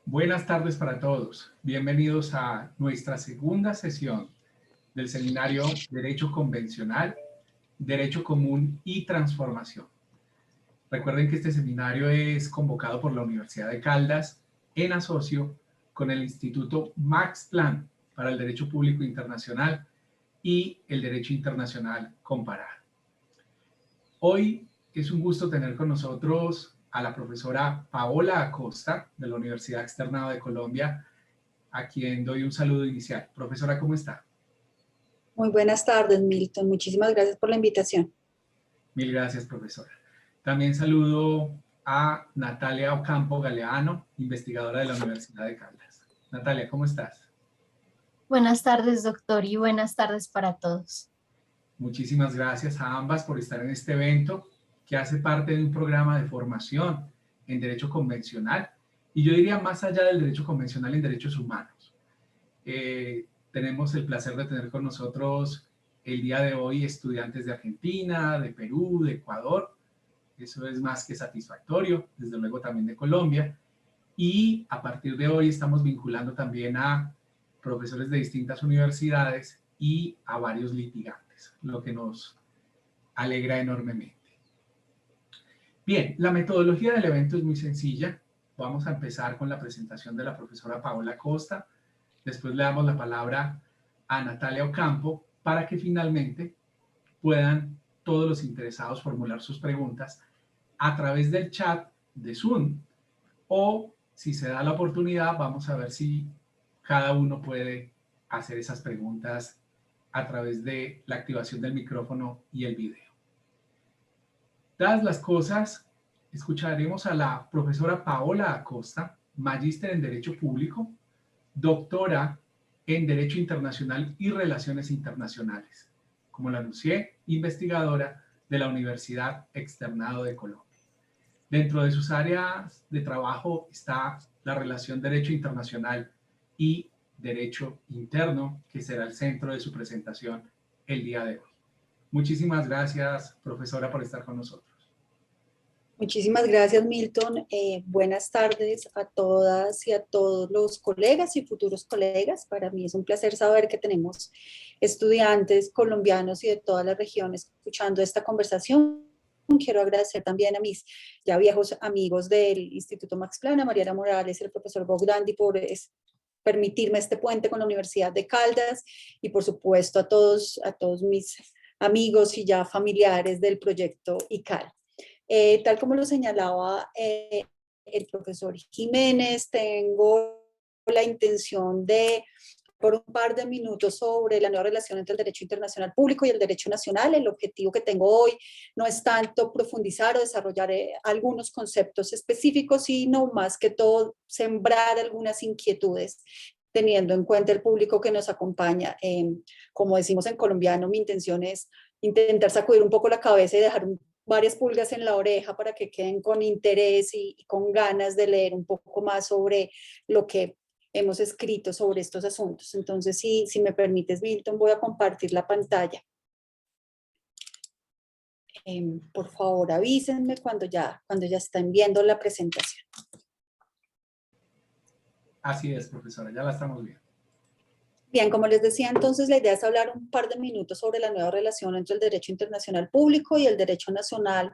Buenas tardes para todos. Bienvenidos a nuestra segunda sesión del seminario Derecho Convencional, Derecho Común y Transformación. Recuerden que este seminario es convocado por la Universidad de Caldas en asocio con el Instituto Max Planck para el Derecho Público Internacional y el Derecho Internacional Comparado. Hoy es un gusto tener con nosotros a la profesora Paola Acosta de la Universidad Externado de Colombia, a quien doy un saludo inicial. Profesora, ¿cómo está? Muy buenas tardes, Milton. Muchísimas gracias por la invitación. Mil gracias, profesora. También saludo a Natalia Ocampo Galeano, investigadora de la Universidad de Caldas. Natalia, ¿cómo estás? Buenas tardes, doctor, y buenas tardes para todos. Muchísimas gracias a ambas por estar en este evento que hace parte de un programa de formación en Derecho Convencional y yo diría más allá del Derecho Convencional en Derechos Humanos. Tenemos el placer de tener con nosotros el día de hoy estudiantes de Argentina, de Perú, de Ecuador. Eso es más que satisfactorio, desde luego también de Colombia. Y a partir de hoy estamos vinculando también a profesores de distintas universidades y a varios litigantes, lo que nos alegra enormemente. Bien, la metodología del evento es muy sencilla. Vamos a empezar con la presentación de la profesora Paola Costa. Después le damos la palabra a Natalia Ocampo para que finalmente puedan todos los interesados formular sus preguntas a través del chat de Zoom o, si se da la oportunidad, vamos a ver si cada uno puede hacer esas preguntas a través de la activación del micrófono y el video. Dadas las cosas, escucharemos a la profesora Paola Acosta, magíster en Derecho Público, doctora en Derecho Internacional y Relaciones Internacionales. Como lo anuncié, investigadora de la Universidad Externado de Colombia. Dentro de sus áreas de trabajo está la relación Derecho Internacional y Derecho Interno, que será el centro de su presentación el día de hoy. Muchísimas gracias, profesora, por estar con nosotros. Muchísimas gracias, Milton. Buenas tardes a todas y a todos los colegas y futuros colegas. Para mí es un placer saber que tenemos estudiantes colombianos y de todas las regiones escuchando esta conversación. Quiero agradecer también a mis ya viejos amigos del Instituto Max Planck, a Mariana Morales y el profesor Bogdandi por permitirme este puente con la Universidad de Caldas y por supuesto a todos mis amigos y ya familiares del proyecto ICAL. Tal como lo señalaba el profesor Jiménez, tengo la intención de por un par de minutos sobre la nueva relación entre el derecho internacional público y el derecho nacional. El objetivo que tengo hoy no es tanto profundizar o desarrollar algunos conceptos específicos, sino más que todo sembrar algunas inquietudes teniendo en cuenta el público que nos acompaña. Como decimos en colombiano, mi intención es intentar sacudir un poco la cabeza y dejar varias pulgas en la oreja para que queden con interés y con ganas de leer un poco más sobre lo que hemos escrito sobre estos asuntos. Entonces, si me permites, Milton, voy a compartir la pantalla. Por favor, avísenme cuando ya están viendo la presentación. Así es, profesora, ya la estamos viendo. Bien, como les decía, entonces la idea es hablar un par de minutos sobre la nueva relación entre el derecho internacional público y el derecho nacional,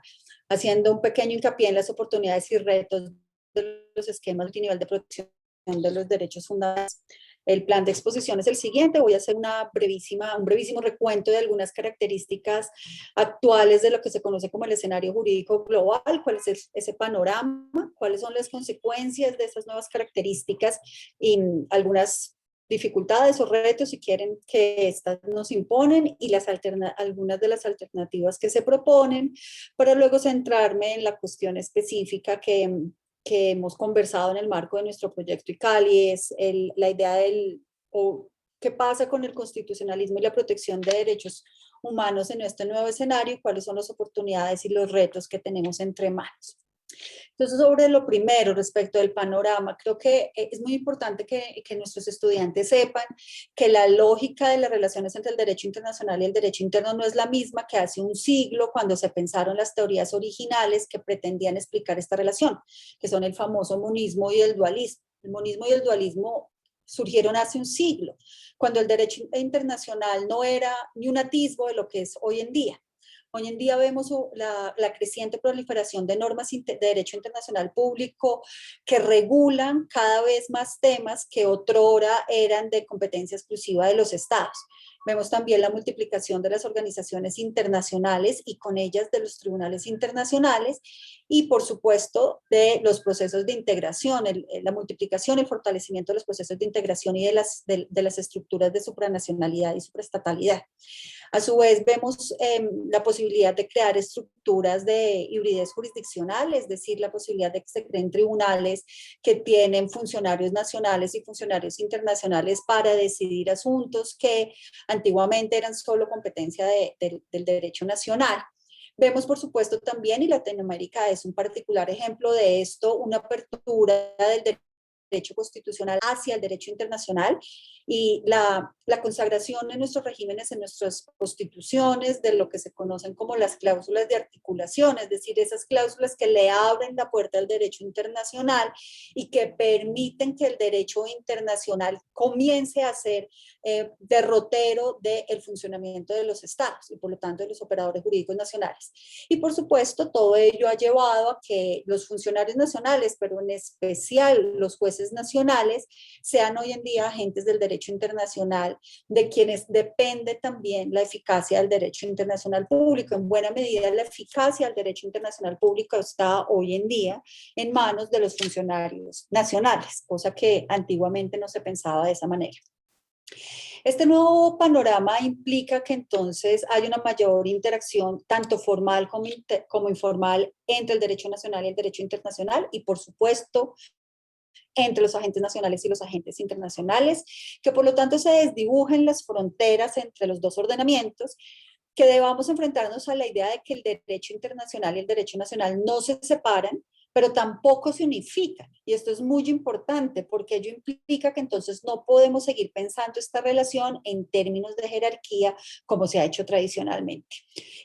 haciendo un pequeño hincapié en las oportunidades y retos de los esquemas multinivel de protección de los derechos fundamentales. El plan de exposición es el siguiente. Voy a hacer un brevísimo recuento de algunas características actuales de lo que se conoce como el escenario jurídico global, cuál es ese panorama, cuáles son las consecuencias de esas nuevas características y algunas dificultades o retos, si quieren, que estas nos imponen y algunas de las alternativas que se proponen, para luego centrarme en la cuestión específica que hemos conversado en el marco de nuestro proyecto ICAL, y es la idea qué pasa con el constitucionalismo y la protección de derechos humanos en este nuevo escenario y cuáles son las oportunidades y los retos que tenemos entre manos. Entonces, sobre lo primero, respecto del panorama, creo que es muy importante que nuestros estudiantes sepan que la lógica de las relaciones entre el derecho internacional y el derecho interno no es la misma que hace un siglo cuando se pensaron las teorías originales que pretendían explicar esta relación, que son el famoso monismo y el dualismo. El monismo y el dualismo surgieron hace un siglo, cuando el derecho internacional no era ni un atisbo de lo que es hoy en día. Hoy en día vemos la creciente proliferación de normas de derecho internacional público que regulan cada vez más temas que otrora eran de competencia exclusiva de los estados. Vemos también la multiplicación de las organizaciones internacionales y con ellas de los tribunales internacionales y, por supuesto, de los procesos de integración, la multiplicación y el fortalecimiento de los procesos de integración y de las estructuras de supranacionalidad y supraestatalidad. A su vez, vemos la posibilidad de crear estructuras de hibridez jurisdiccional, es decir, la posibilidad de que se creen tribunales que tienen funcionarios nacionales y funcionarios internacionales para decidir asuntos que antiguamente eran solo competencia del derecho nacional. Vemos, por supuesto, también, y Latinoamérica es un particular ejemplo de esto, una apertura del derecho constitucional hacia el derecho internacional y la consagración de nuestros regímenes en nuestras constituciones de lo que se conocen como las cláusulas de articulación, es decir, esas cláusulas que le abren la puerta al derecho internacional y que permiten que el derecho internacional comience a ser derrotero del funcionamiento de los estados y por lo tanto de los operadores jurídicos nacionales. Y por supuesto, todo ello ha llevado a que los funcionarios nacionales, pero en especial los jueces nacionales, sean hoy en día agentes del derecho internacional, de quienes depende también la eficacia del derecho internacional público. En buena medida, la eficacia del derecho internacional público está hoy en día en manos de los funcionarios nacionales, cosa que antiguamente no se pensaba de esa manera. Este nuevo panorama implica que entonces hay una mayor interacción, tanto formal como informal, entre el derecho nacional y el derecho internacional, y por supuesto, entre los agentes nacionales y los agentes internacionales, que por lo tanto se desdibujen las fronteras entre los dos ordenamientos, que debamos enfrentarnos a la idea de que el derecho internacional y el derecho nacional no se separan, pero tampoco se unifican. Y esto es muy importante porque ello implica que entonces no podemos seguir pensando esta relación en términos de jerarquía como se ha hecho tradicionalmente.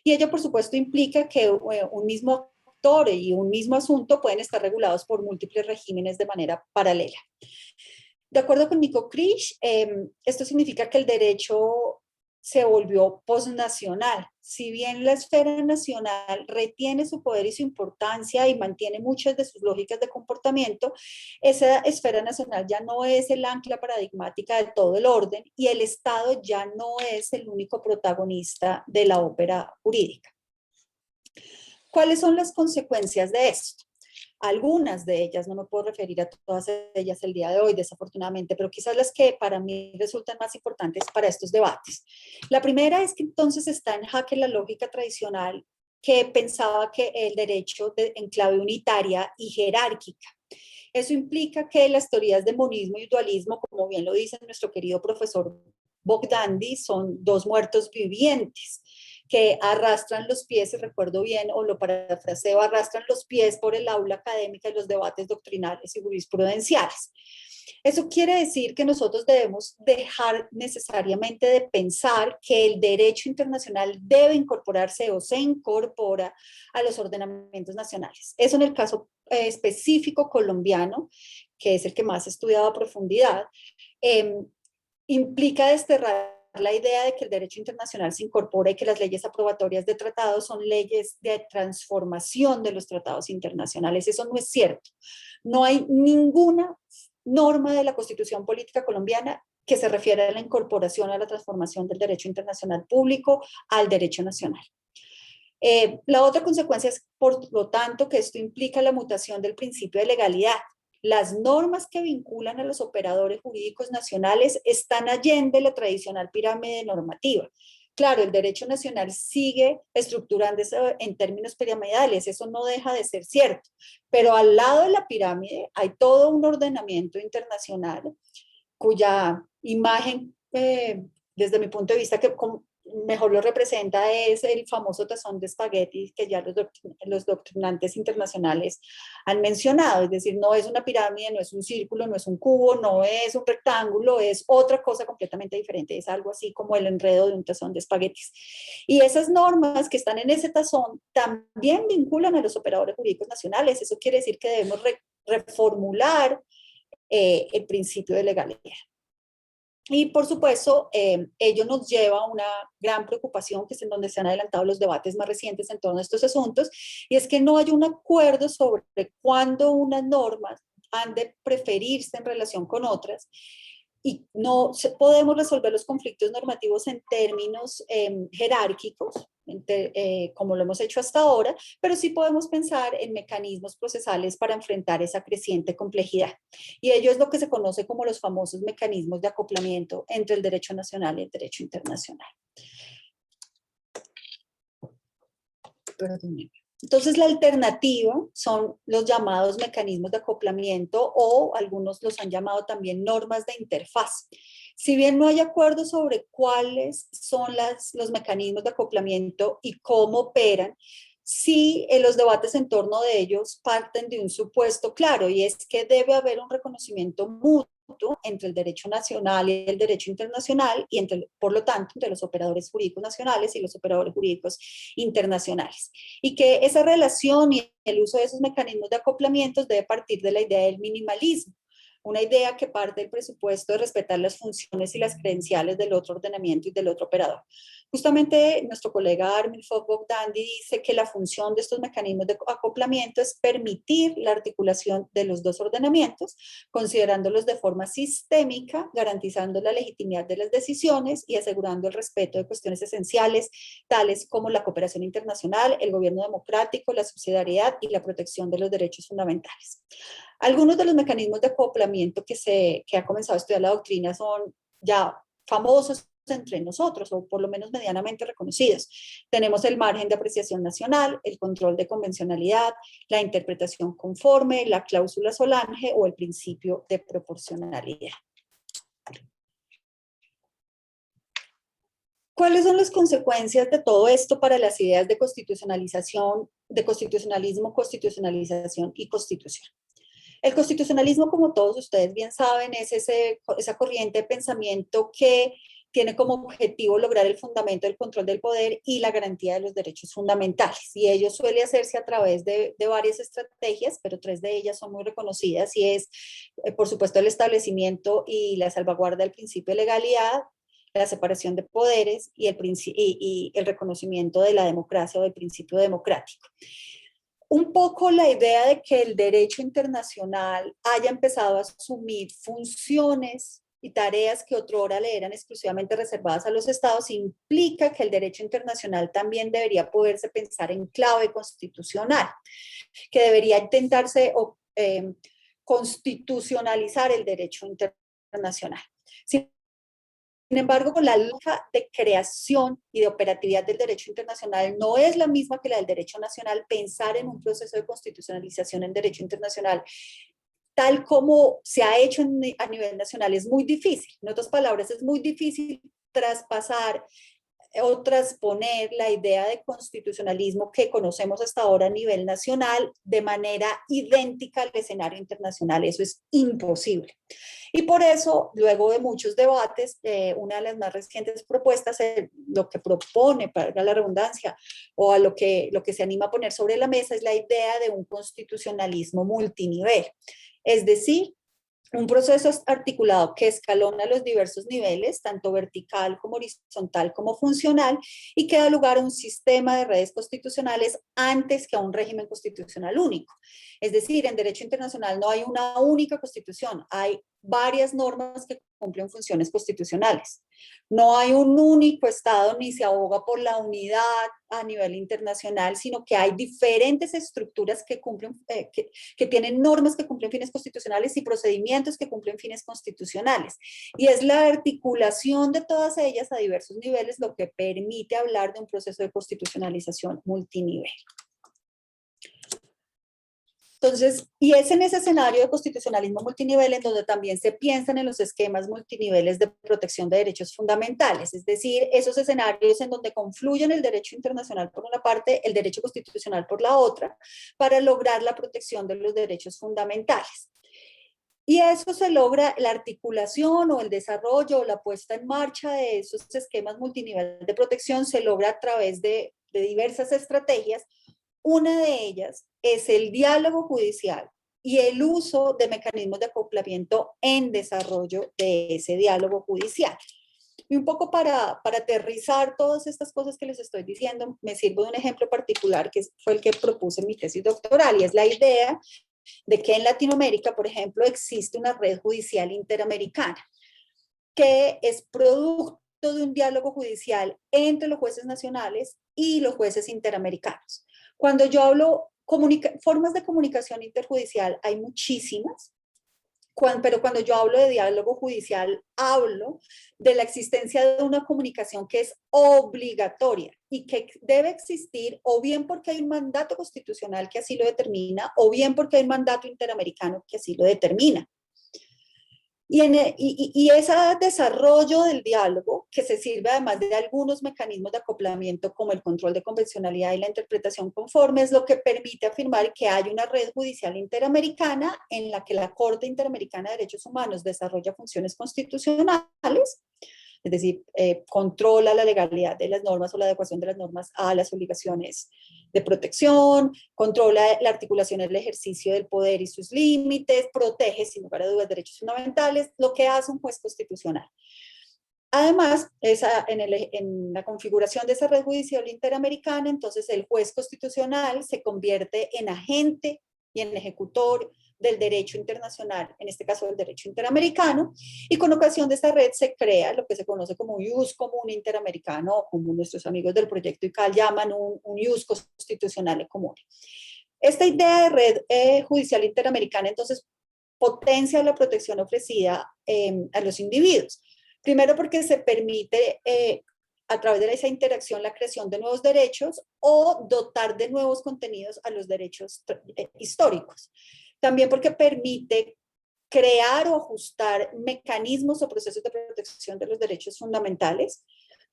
Y ello, por supuesto, implica que un mismo actor y un mismo asunto pueden estar regulados por múltiples regímenes de manera paralela. De acuerdo con Nico Krish, esto significa que el derecho se volvió posnacional. Si bien la esfera nacional retiene su poder y su importancia y mantiene muchas de sus lógicas de comportamiento, esa esfera nacional ya no es el ancla paradigmática de todo el orden y el Estado ya no es el único protagonista de la ópera jurídica. ¿Cuáles son las consecuencias de esto? Algunas de ellas, no me puedo referir a todas ellas el día de hoy, desafortunadamente, pero quizás las que para mí resultan más importantes para estos debates. La primera es que entonces está en jaque la lógica tradicional que pensaba que el derecho en clave unitaria y jerárquica. Eso implica que las teorías de monismo y dualismo, como bien lo dice nuestro querido profesor Bogdandi, son dos muertos vivientes que arrastran los pies, si recuerdo bien, o lo parafraseo, arrastran los pies por el aula académica y los debates doctrinales y jurisprudenciales. Eso quiere decir que nosotros debemos dejar necesariamente de pensar que el derecho internacional debe incorporarse o se incorpora a los ordenamientos nacionales. Eso en el caso específico colombiano, que es el que más he estudiado a profundidad, implica desterrar la idea de que el derecho internacional se incorpora y que las leyes aprobatorias de tratados son leyes de transformación de los tratados internacionales. Eso no es cierto. No hay ninguna norma de la Constitución Política Colombiana que se refiere a la incorporación, a la transformación del derecho internacional público al derecho nacional. La otra consecuencia es, por lo tanto, que esto implica la mutación del principio de legalidad. Las normas que vinculan a los operadores jurídicos nacionales están allende la tradicional pirámide normativa. Claro, el derecho nacional sigue estructurándose en términos piramidales, eso no deja de ser cierto, pero al lado de la pirámide hay todo un ordenamiento internacional cuya imagen, desde mi punto de vista, que mejor lo representa es el famoso tazón de espagueti que ya los doctrinantes internacionales han mencionado, es decir, no es una pirámide, no es un círculo, no es un cubo, no es un rectángulo, es otra cosa completamente diferente, es algo así como el enredo de un tazón de espaguetis. Y esas normas que están en ese tazón también vinculan a los operadores jurídicos nacionales, eso quiere decir que debemos reformular el principio de legalidad. Y por supuesto, ello nos lleva a una gran preocupación, que es en donde se han adelantado los debates más recientes en torno a estos asuntos, y es que no hay un acuerdo sobre cuándo unas normas han de preferirse en relación con otras, y no podemos resolver los conflictos normativos en términos jerárquicos, como lo hemos hecho hasta ahora, pero sí podemos pensar en mecanismos procesales para enfrentar esa creciente complejidad. Y ello es lo que se conoce como los famosos mecanismos de acoplamiento entre el derecho nacional y el derecho internacional. Perdónenme. Entonces, la alternativa son los llamados mecanismos de acoplamiento, o algunos los han llamado también normas de interfaz. Si bien no hay acuerdo sobre cuáles son los mecanismos de acoplamiento y cómo operan, sí, los debates en torno de ellos parten de un supuesto claro, y es que debe haber un reconocimiento mutuo entre el derecho nacional y el derecho internacional, y por lo tanto entre los operadores jurídicos nacionales y los operadores jurídicos internacionales. Y que esa relación y el uso de esos mecanismos de acoplamientos debe partir de la idea del minimalismo, una idea que parte del presupuesto de respetar las funciones y las credenciales del otro ordenamiento y del otro operador. Justamente nuestro colega Armin Fogh-Bogdandi dice que la función de estos mecanismos de acoplamiento es permitir la articulación de los dos ordenamientos, considerándolos de forma sistémica, garantizando la legitimidad de las decisiones y asegurando el respeto de cuestiones esenciales, tales como la cooperación internacional, el gobierno democrático, la subsidiariedad y la protección de los derechos fundamentales. Algunos de los mecanismos de acoplamiento que ha comenzado a estudiar la doctrina son ya famosos entre nosotros, o por lo menos medianamente reconocidos. Tenemos el margen de apreciación nacional, el control de convencionalidad, la interpretación conforme, la cláusula Solange o el principio de proporcionalidad. ¿Cuáles son las consecuencias de todo esto para las ideas de constitucionalización, de constitucionalismo, constitucionalización y constitución? El constitucionalismo, como todos ustedes bien saben, es esa corriente de pensamiento que tiene como objetivo lograr el fundamento del control del poder y la garantía de los derechos fundamentales. Y ello suele hacerse a través de varias estrategias, pero tres de ellas son muy reconocidas, y es, por supuesto, el establecimiento y la salvaguarda del principio de legalidad, la separación de poderes y el reconocimiento de la democracia o del principio democrático. Un poco la idea de que el derecho internacional haya empezado a asumir funciones y tareas que otrora le eran exclusivamente reservadas a los estados implica que el derecho internacional también debería poderse pensar en clave constitucional, que debería intentarse constitucionalizar el derecho internacional. Sin embargo, con la lógica de creación y de operatividad del derecho internacional no es la misma que la del derecho nacional. Pensar en un proceso de constitucionalización en derecho internacional, tal como se ha hecho a nivel nacional, es muy difícil. En otras palabras, es muy difícil traspasar o transponer la idea de constitucionalismo que conocemos hasta ahora a nivel nacional de manera idéntica al escenario internacional. Eso es imposible. Y por eso, luego de muchos debates, una de las más recientes propuestas, lo que propone, para la redundancia, o a lo que se anima a poner sobre la mesa, es la idea de un constitucionalismo multinivel. Es decir, un proceso articulado que escalona los diversos niveles, tanto vertical como horizontal como funcional, y que da lugar a un sistema de redes constitucionales antes que a un régimen constitucional único. Es decir, en derecho internacional no hay una única constitución, hay varias normas que cumplen funciones constitucionales. No hay un único Estado ni se aboga por la unidad a nivel internacional, sino que hay diferentes estructuras que que tienen normas que cumplen fines constitucionales y procedimientos que cumplen fines constitucionales. Y es la articulación de todas ellas a diversos niveles lo que permite hablar de un proceso de constitucionalización multinivel. Entonces, y es en ese escenario de constitucionalismo multinivel en donde también se piensan en los esquemas multiniveles de protección de derechos fundamentales, es decir, esos escenarios en donde confluyen el derecho internacional por una parte, el derecho constitucional por la otra, para lograr la protección de los derechos fundamentales. Y eso se logra, la articulación o el desarrollo o la puesta en marcha de esos esquemas multinivel de protección se logra a través de diversas estrategias. Una de ellas es el diálogo judicial y el uso de mecanismos de acoplamiento en desarrollo de ese diálogo judicial. Y un poco para aterrizar todas estas cosas que les estoy diciendo, me sirvo de un ejemplo particular que fue el que propuse en mi tesis doctoral, y es la idea de que en Latinoamérica, por ejemplo, existe una red judicial interamericana que es producto de un diálogo judicial entre los jueces nacionales y los jueces interamericanos. Cuando yo hablo formas de comunicación interjudicial, hay muchísimas, pero cuando yo hablo de diálogo judicial, hablo de la existencia de una comunicación que es obligatoria y que debe existir o bien porque hay un mandato constitucional que así lo determina, o bien porque hay un mandato interamericano que así lo determina. Y ese desarrollo del diálogo, que se sirve además de algunos mecanismos de acoplamiento como el control de convencionalidad y la interpretación conforme, es lo que permite afirmar que hay una red judicial interamericana en la que la Corte Interamericana de Derechos Humanos desarrolla funciones constitucionales, es decir, controla la legalidad de las normas o la adecuación de las normas a las obligaciones de protección, controla la articulación del ejercicio del poder y sus límites, protege sin lugar a dudas derechos fundamentales, lo que hace un juez constitucional. Además, en la configuración de esa red judicial interamericana, entonces el juez constitucional se convierte en agente y en ejecutor del derecho internacional, en este caso del derecho interamericano, y con ocasión de esta red se crea lo que se conoce como un ius común interamericano, o como nuestros amigos del proyecto ICAL llaman un ius constitucional común. Esta idea de red judicial interamericana entonces potencia la protección ofrecida a los individuos. Primero porque se permite a través de esa interacción la creación de nuevos derechos o dotar de nuevos contenidos a los derechos históricos. También porque permite crear o ajustar mecanismos o procesos de protección de los derechos fundamentales,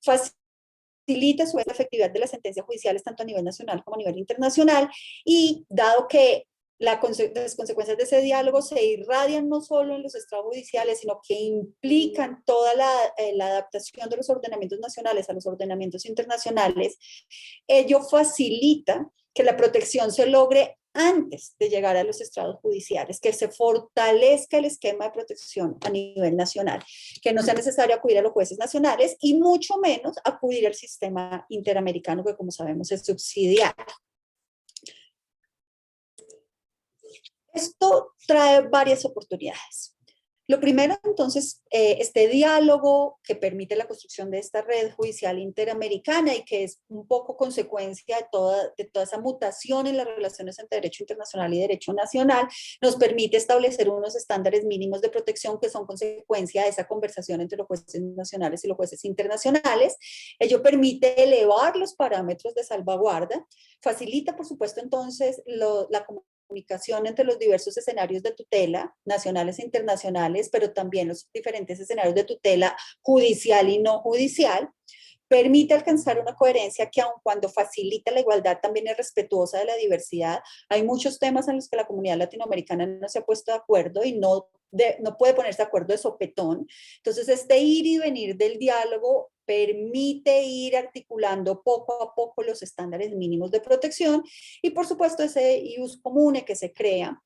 facilita su efectividad de las sentencias judiciales tanto a nivel nacional como a nivel internacional, y dado que las consecuencias de ese diálogo se irradian no solo en los estrados judiciales, sino que implican toda la adaptación de los ordenamientos nacionales a los ordenamientos internacionales, ello facilita que la protección se logre antes de llegar a los estrados judiciales, que se fortalezca el esquema de protección a nivel nacional, que no sea necesario acudir a los jueces nacionales y mucho menos acudir al sistema interamericano, que como sabemos es subsidiario. Esto trae varias oportunidades. Lo primero, entonces, este diálogo que permite la construcción de esta red judicial interamericana y que es un poco consecuencia de toda esa mutación en las relaciones entre derecho internacional y derecho nacional, nos permite establecer unos estándares mínimos de protección que son consecuencia de esa conversación entre los jueces nacionales y los jueces internacionales. Ello permite elevar los parámetros de salvaguarda, facilita, por supuesto, entonces, la comunicación entre los diversos escenarios de tutela, nacionales e internacionales, pero también los diferentes escenarios de tutela judicial y no judicial, permite alcanzar una coherencia que aun cuando facilita la igualdad también es respetuosa de la diversidad. Hay muchos temas en los que la comunidad latinoamericana no se ha puesto de acuerdo y no puede ponerse de acuerdo de sopetón. Entonces, este ir y venir del diálogo permite ir articulando poco a poco los estándares mínimos de protección y, por supuesto, ese ius comune que se crea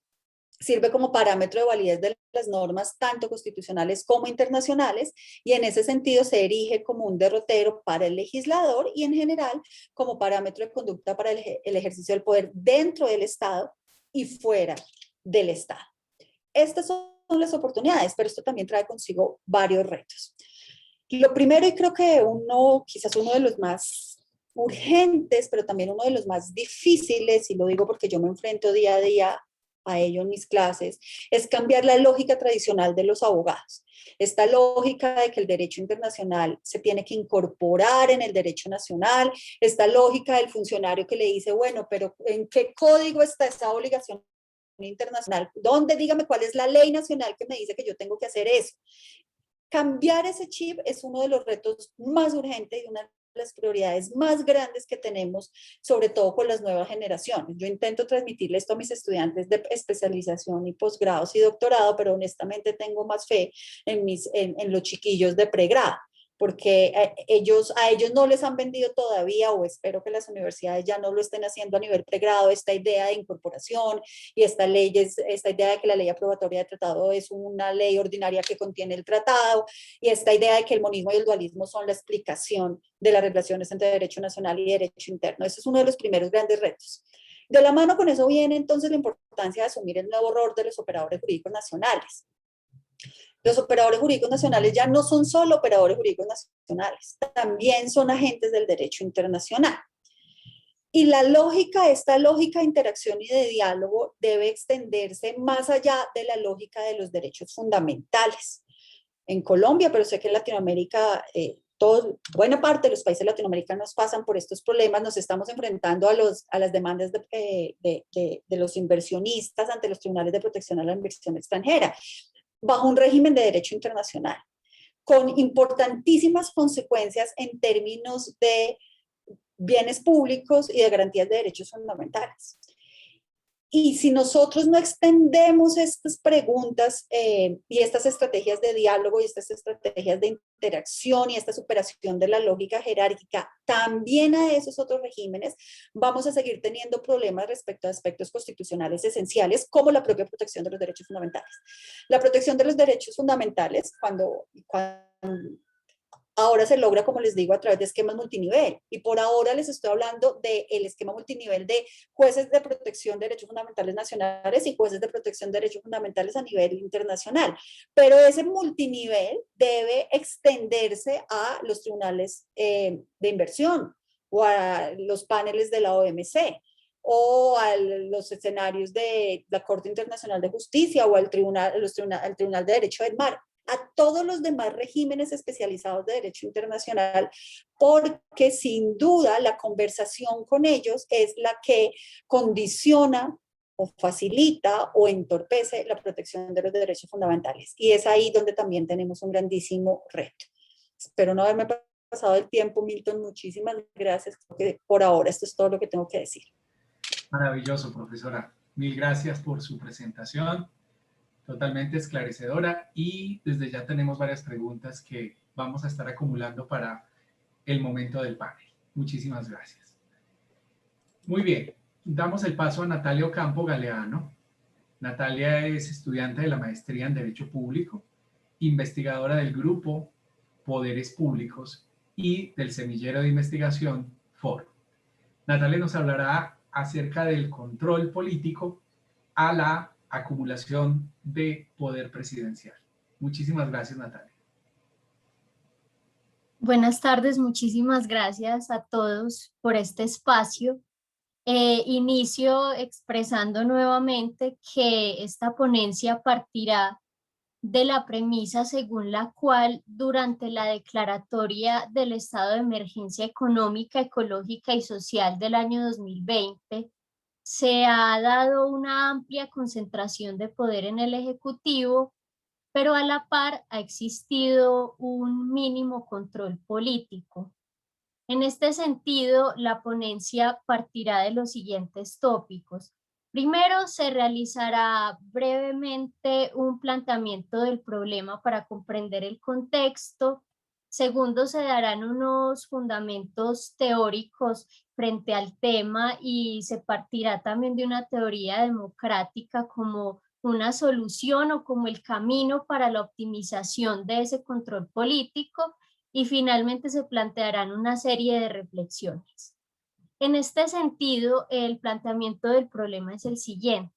sirve como parámetro de validez de las normas tanto constitucionales como internacionales, y en ese sentido se erige como un derrotero para el legislador y en general como parámetro de conducta para el ejercicio del poder dentro del Estado y fuera del Estado. Estas son las oportunidades, pero esto también trae consigo varios retos. Lo primero, y creo que quizás uno de los más urgentes, pero también uno de los más difíciles, y lo digo porque yo me enfrento día a día a ello en mis clases, es cambiar la lógica tradicional de los abogados. Esta lógica de que el derecho internacional se tiene que incorporar en el derecho nacional, esta lógica del funcionario que le dice, bueno, pero ¿en qué código está esa obligación internacional, donde dígame cuál es la ley nacional que me dice que yo tengo que hacer eso. Cambiar ese chip es uno de los retos más urgentes y una de las prioridades más grandes que tenemos, sobre todo con las nuevas generaciones. Yo intento transmitirle esto a mis estudiantes de especialización y posgrados y doctorado, pero honestamente tengo más fe en los chiquillos de pregrado, porque a ellos no les han vendido todavía, o espero que las universidades ya no lo estén haciendo a nivel pregrado, esta idea de incorporación y esta idea de que la ley aprobatoria de tratado es una ley ordinaria que contiene el tratado, y esta idea de que el monismo y el dualismo son la explicación de las relaciones entre derecho nacional y derecho interno. Ese es uno de los primeros grandes retos. De la mano con eso viene entonces la importancia de asumir el nuevo rol de los operadores jurídicos nacionales. Los operadores jurídicos nacionales ya no son solo operadores jurídicos nacionales, también son agentes del derecho internacional. Y esta lógica de interacción y de diálogo debe extenderse más allá de la lógica de los derechos fundamentales. En Colombia, pero sé que en Latinoamérica, buena parte de los países latinoamericanos pasan por estos problemas, nos estamos enfrentando a las demandas de los inversionistas ante los tribunales de protección a la inversión extranjera, bajo un régimen de derecho internacional, con importantísimas consecuencias en términos de bienes públicos y de garantías de derechos fundamentales. Y si nosotros no extendemos estas preguntas y estas estrategias de diálogo y estas estrategias de interacción y esta superación de la lógica jerárquica también a esos otros regímenes, vamos a seguir teniendo problemas respecto a aspectos constitucionales esenciales como la propia protección de los derechos fundamentales. La protección de los derechos fundamentales, cuando ahora se logra, como les digo, a través de esquemas multinivel. Y por ahora les estoy hablando del esquema multinivel de jueces de protección de derechos fundamentales nacionales y jueces de protección de derechos fundamentales a nivel internacional. Pero ese multinivel debe extenderse a los tribunales de inversión o a los paneles de la OMC o a los escenarios de la Corte Internacional de Justicia o al Tribunal de Derecho del Mar, a todos los demás regímenes especializados de derecho internacional, porque sin duda la conversación con ellos es la que condiciona o facilita o entorpece la protección de los derechos fundamentales. Y es ahí donde también tenemos un grandísimo reto. Espero no haberme pasado el tiempo, Milton. Muchísimas gracias. Porque por ahora esto es todo lo que tengo que decir. Maravilloso, profesora. Mil gracias por su presentación. Totalmente esclarecedora, y desde ya tenemos varias preguntas que vamos a estar acumulando para el momento del panel. Muchísimas gracias. Muy bien, damos el paso a Natalia Ocampo Galeano. Natalia es estudiante de la maestría en Derecho Público, investigadora del grupo Poderes Públicos y del semillero de investigación FORO. Natalia nos hablará acerca del control político a la acumulación de poder presidencial. Muchísimas gracias, Natalia. Buenas tardes, muchísimas gracias a todos por este espacio. Inicio expresando nuevamente que esta ponencia partirá de la premisa según la cual durante la declaratoria del estado de emergencia económica, ecológica y social del año 2020, se ha dado una amplia concentración de poder en el Ejecutivo, pero a la par ha existido un mínimo control político. En este sentido, la ponencia partirá de los siguientes tópicos. Primero, se realizará brevemente un planteamiento del problema para comprender el contexto. Segundo, se darán unos fundamentos teóricos frente al tema y se partirá también de una teoría democrática como una solución o como el camino para la optimización de ese control político, y finalmente se plantearán una serie de reflexiones. En este sentido, el planteamiento del problema es el siguiente.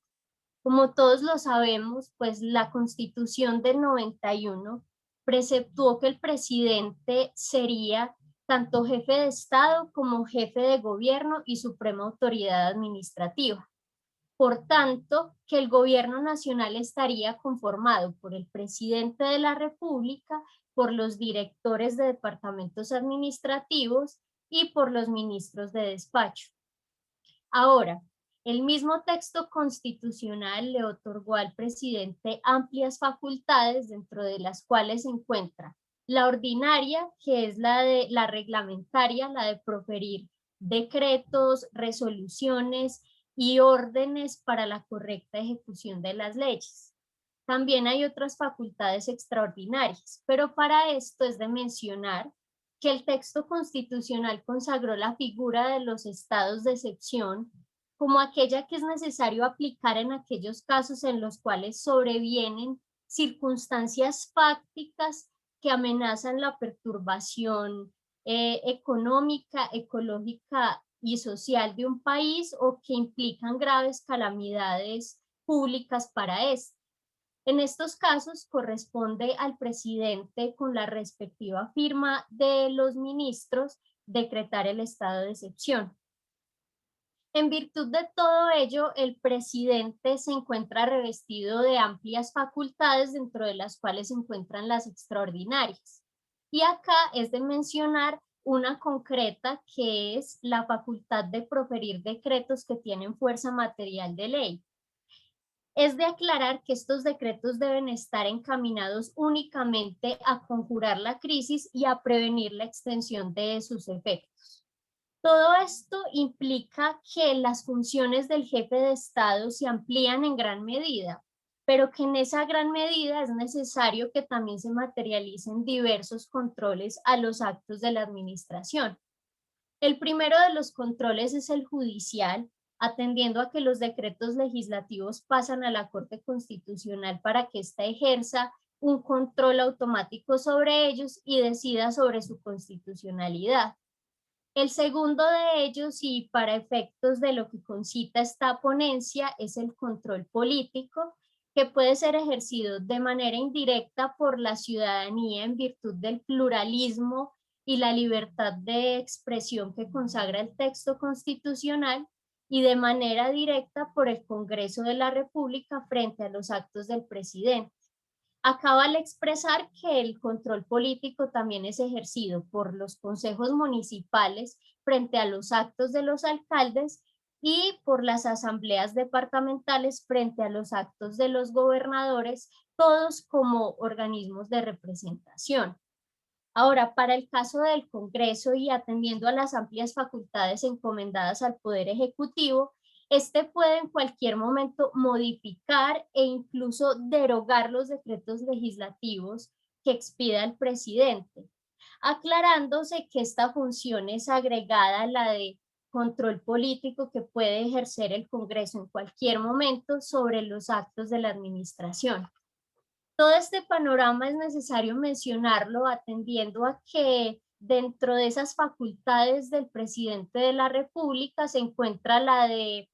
Como todos lo sabemos, pues la Constitución del 91 preceptuó que el presidente sería tanto jefe de Estado como jefe de gobierno y suprema autoridad administrativa. Por tanto, que el gobierno nacional estaría conformado por el presidente de la República, por los directores de departamentos administrativos y por los ministros de despacho. Ahora, El mismo texto constitucional le otorgó al presidente amplias facultades, dentro de las cuales se encuentra la ordinaria, que es la reglamentaria, la de proferir decretos, resoluciones y órdenes para la correcta ejecución de las leyes. También hay otras facultades extraordinarias, pero para esto es de mencionar que el texto constitucional consagró la figura de los estados de excepción como aquella que es necesario aplicar en aquellos casos en los cuales sobrevienen circunstancias fácticas que amenazan la perturbación económica, ecológica y social de un país, o que implican graves calamidades públicas para este. En estos casos corresponde al presidente, con la respectiva firma de los ministros, decretar el estado de excepción. En virtud de todo ello, el presidente se encuentra revestido de amplias facultades, dentro de las cuales se encuentran las extraordinarias. Y acá es de mencionar una concreta, que es la facultad de proferir decretos que tienen fuerza material de ley. Es de aclarar que estos decretos deben estar encaminados únicamente a conjurar la crisis y a prevenir la extensión de sus efectos. Todo esto implica que las funciones del jefe de Estado se amplían en gran medida, pero que en esa gran medida es necesario que también se materialicen diversos controles a los actos de la administración. El primero de los controles es el judicial, atendiendo a que los decretos legislativos pasan a la Corte Constitucional para que ésta ejerza un control automático sobre ellos y decida sobre su constitucionalidad. El segundo de ellos, y para efectos de lo que concita esta ponencia, es el control político, que puede ser ejercido de manera indirecta por la ciudadanía en virtud del pluralismo y la libertad de expresión que consagra el texto constitucional, y de manera directa por el Congreso de la República frente a los actos del presidente. Acaba al expresar que el control político también es ejercido por los consejos municipales frente a los actos de los alcaldes, y por las asambleas departamentales frente a los actos de los gobernadores, todos como organismos de representación. Ahora, para el caso del Congreso, y atendiendo a las amplias facultades encomendadas al Poder Ejecutivo, este puede en cualquier momento modificar e incluso derogar los decretos legislativos que expida el presidente, aclarándose que esta función es agregada a la de control político que puede ejercer el Congreso en cualquier momento sobre los actos de la administración. Todo este panorama es necesario mencionarlo, atendiendo a que dentro de esas facultades del presidente de la República se encuentra la de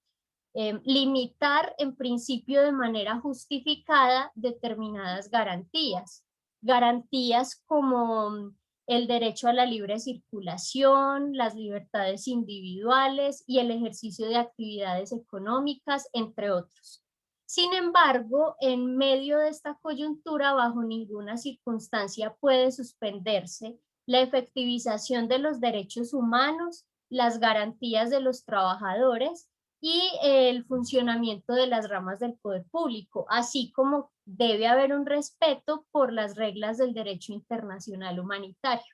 limitar en principio de manera justificada determinadas garantías. Garantías como el derecho a la libre circulación, las libertades individuales y el ejercicio de actividades económicas, entre otros. Sin embargo, en medio de esta coyuntura, bajo ninguna circunstancia puede suspenderse la efectivización de los derechos humanos, las garantías de los trabajadores y el funcionamiento de las ramas del poder público, así como debe haber un respeto por las reglas del derecho internacional humanitario.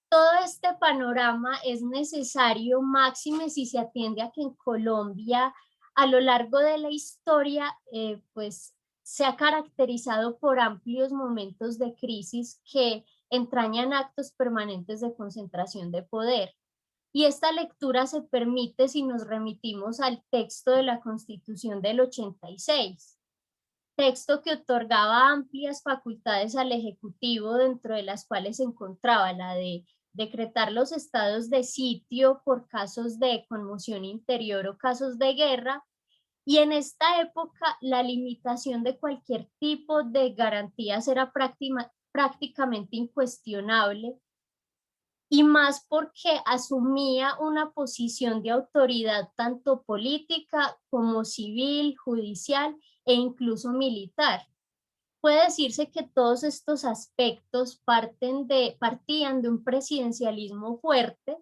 Todo este panorama es necesario, máxime si se atiende a que en Colombia, a lo largo de la historia, pues se ha caracterizado por amplios momentos de crisis que entrañan actos permanentes de concentración de poder. Y esta lectura se permite si nos remitimos al texto de la Constitución del 86, texto que otorgaba amplias facultades al Ejecutivo, dentro de las cuales se encontraba la de decretar los estados de sitio por casos de conmoción interior o casos de guerra, y en esta época la limitación de cualquier tipo de garantías era prácticamente incuestionable, y más porque asumía una posición de autoridad tanto política como civil, judicial e incluso militar. Puede decirse que todos estos aspectos partían de un presidencialismo fuerte,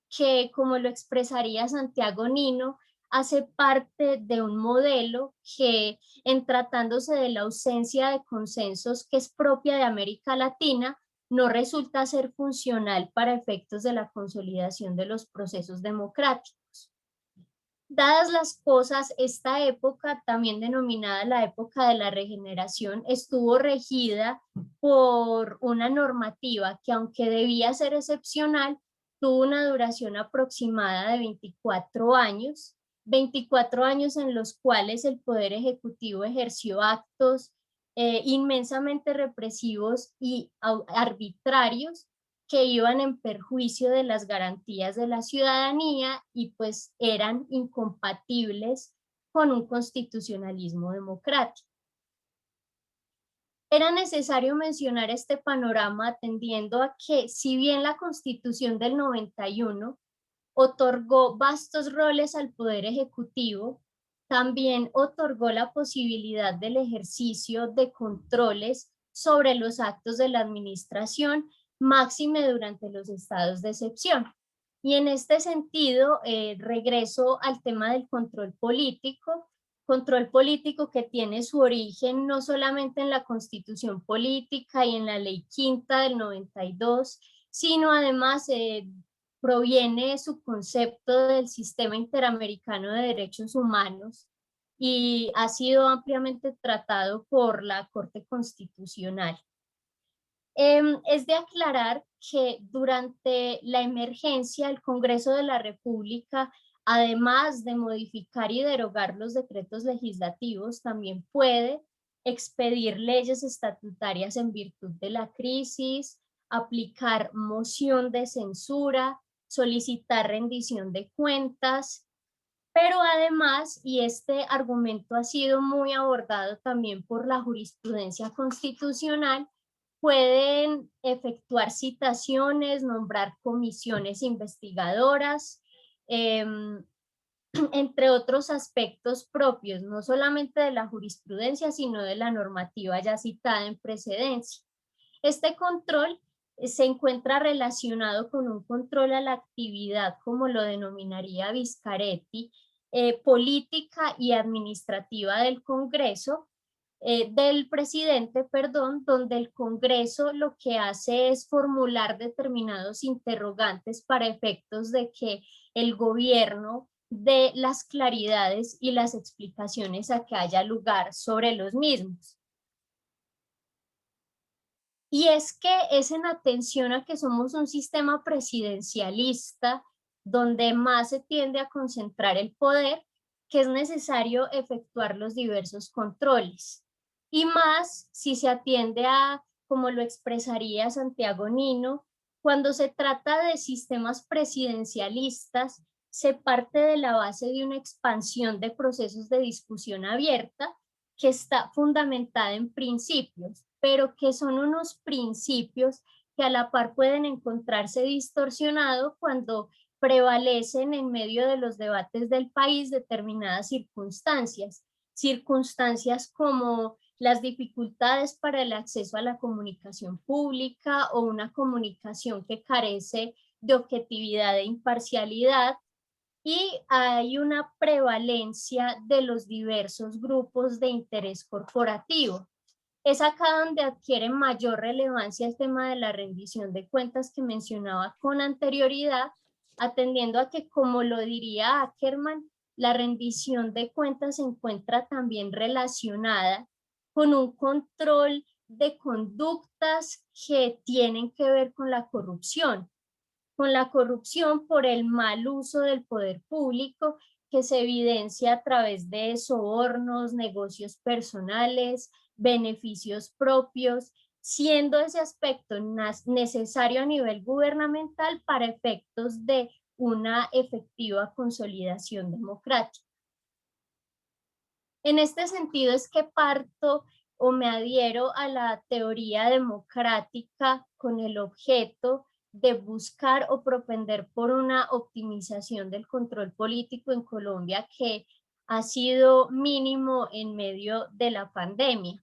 que, como lo expresaría Santiago Nino, hace parte de un modelo que, en tratándose de la ausencia de consensos que es propia de América Latina, no resulta ser funcional para efectos de la consolidación de los procesos democráticos. Dadas las cosas, esta época, también denominada la época de la regeneración, estuvo regida por una normativa que, aunque debía ser excepcional, tuvo una duración aproximada de 24 años en los cuales el Poder Ejecutivo ejerció actos inmensamente represivos y arbitrarios que iban en perjuicio de las garantías de la ciudadanía y pues eran incompatibles con un constitucionalismo democrático. Era necesario mencionar este panorama atendiendo a que, si bien la Constitución del 91 otorgó vastos roles al Poder Ejecutivo, también otorgó la posibilidad del ejercicio de controles sobre los actos de la administración, máxime durante los estados de excepción. Y en este sentido, regreso al tema del control político que tiene su origen no solamente en la Constitución Política y en la Ley Quinta del 92, sino además proviene de su concepto del Sistema Interamericano de Derechos Humanos y ha sido ampliamente tratado por la Corte Constitucional. Es de aclarar que durante la emergencia el Congreso de la República, además de modificar y derogar los decretos legislativos, también puede expedir leyes estatutarias en virtud de la crisis, aplicar moción de censura, solicitar rendición de cuentas, pero además, y este argumento ha sido muy abordado también por la jurisprudencia constitucional, pueden efectuar citaciones, nombrar comisiones investigadoras, entre otros aspectos propios, no solamente de la jurisprudencia, sino de la normativa ya citada en precedencia. Este control se encuentra relacionado con un control a la actividad, como lo denominaría Viscaretti, política y administrativa del Congreso, del presidente, perdón, donde el Congreso lo que hace es formular determinados interrogantes para efectos de que el gobierno dé las claridades y las explicaciones a que haya lugar sobre los mismos. Y es que es en atención a que somos un sistema presidencialista donde más se tiende a concentrar el poder, que es necesario efectuar los diversos controles. Y más si se atiende a, como lo expresaría Santiago Nino, cuando se trata de sistemas presidencialistas, se parte de la base de una expansión de procesos de discusión abierta que está fundamentada en principios, pero que son unos principios que a la par pueden encontrarse distorsionados cuando prevalecen en medio de los debates del país determinadas circunstancias como las dificultades para el acceso a la comunicación pública o una comunicación que carece de objetividad e imparcialidad, y hay una prevalencia de los diversos grupos de interés corporativo. Es acá donde adquiere mayor relevancia el tema de la rendición de cuentas que mencionaba con anterioridad, atendiendo a que, como lo diría Ackerman, la rendición de cuentas se encuentra también relacionada con un control de conductas que tienen que ver con la corrupción por el mal uso del poder público que se evidencia a través de sobornos, negocios personales, beneficios propios, siendo ese aspecto necesario a nivel gubernamental para efectos de una efectiva consolidación democrática. En este sentido es que parto o me adhiero a la teoría democrática con el objeto de buscar o propender por una optimización del control político en Colombia que ha sido mínimo en medio de la pandemia.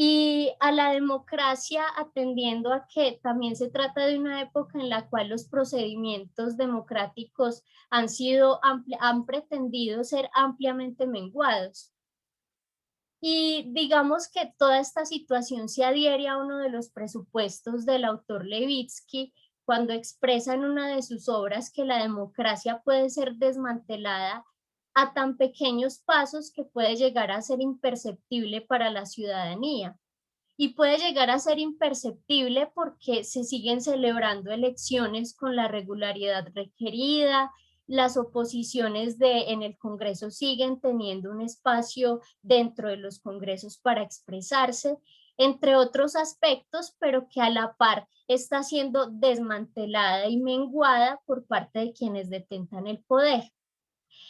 y a la democracia, atendiendo a que también se trata de una época en la cual los procedimientos democráticos han pretendido ser ampliamente menguados. Y digamos que toda esta situación se adhiere a uno de los presupuestos del autor Levitsky, cuando expresa en una de sus obras que la democracia puede ser desmantelada a tan pequeños pasos que puede llegar a ser imperceptible para la ciudadanía. Y puede llegar a ser imperceptible porque se siguen celebrando elecciones con la regularidad requerida, las oposiciones en el Congreso siguen teniendo un espacio dentro de los congresos para expresarse, entre otros aspectos, pero que a la par está siendo desmantelada y menguada por parte de quienes detentan el poder.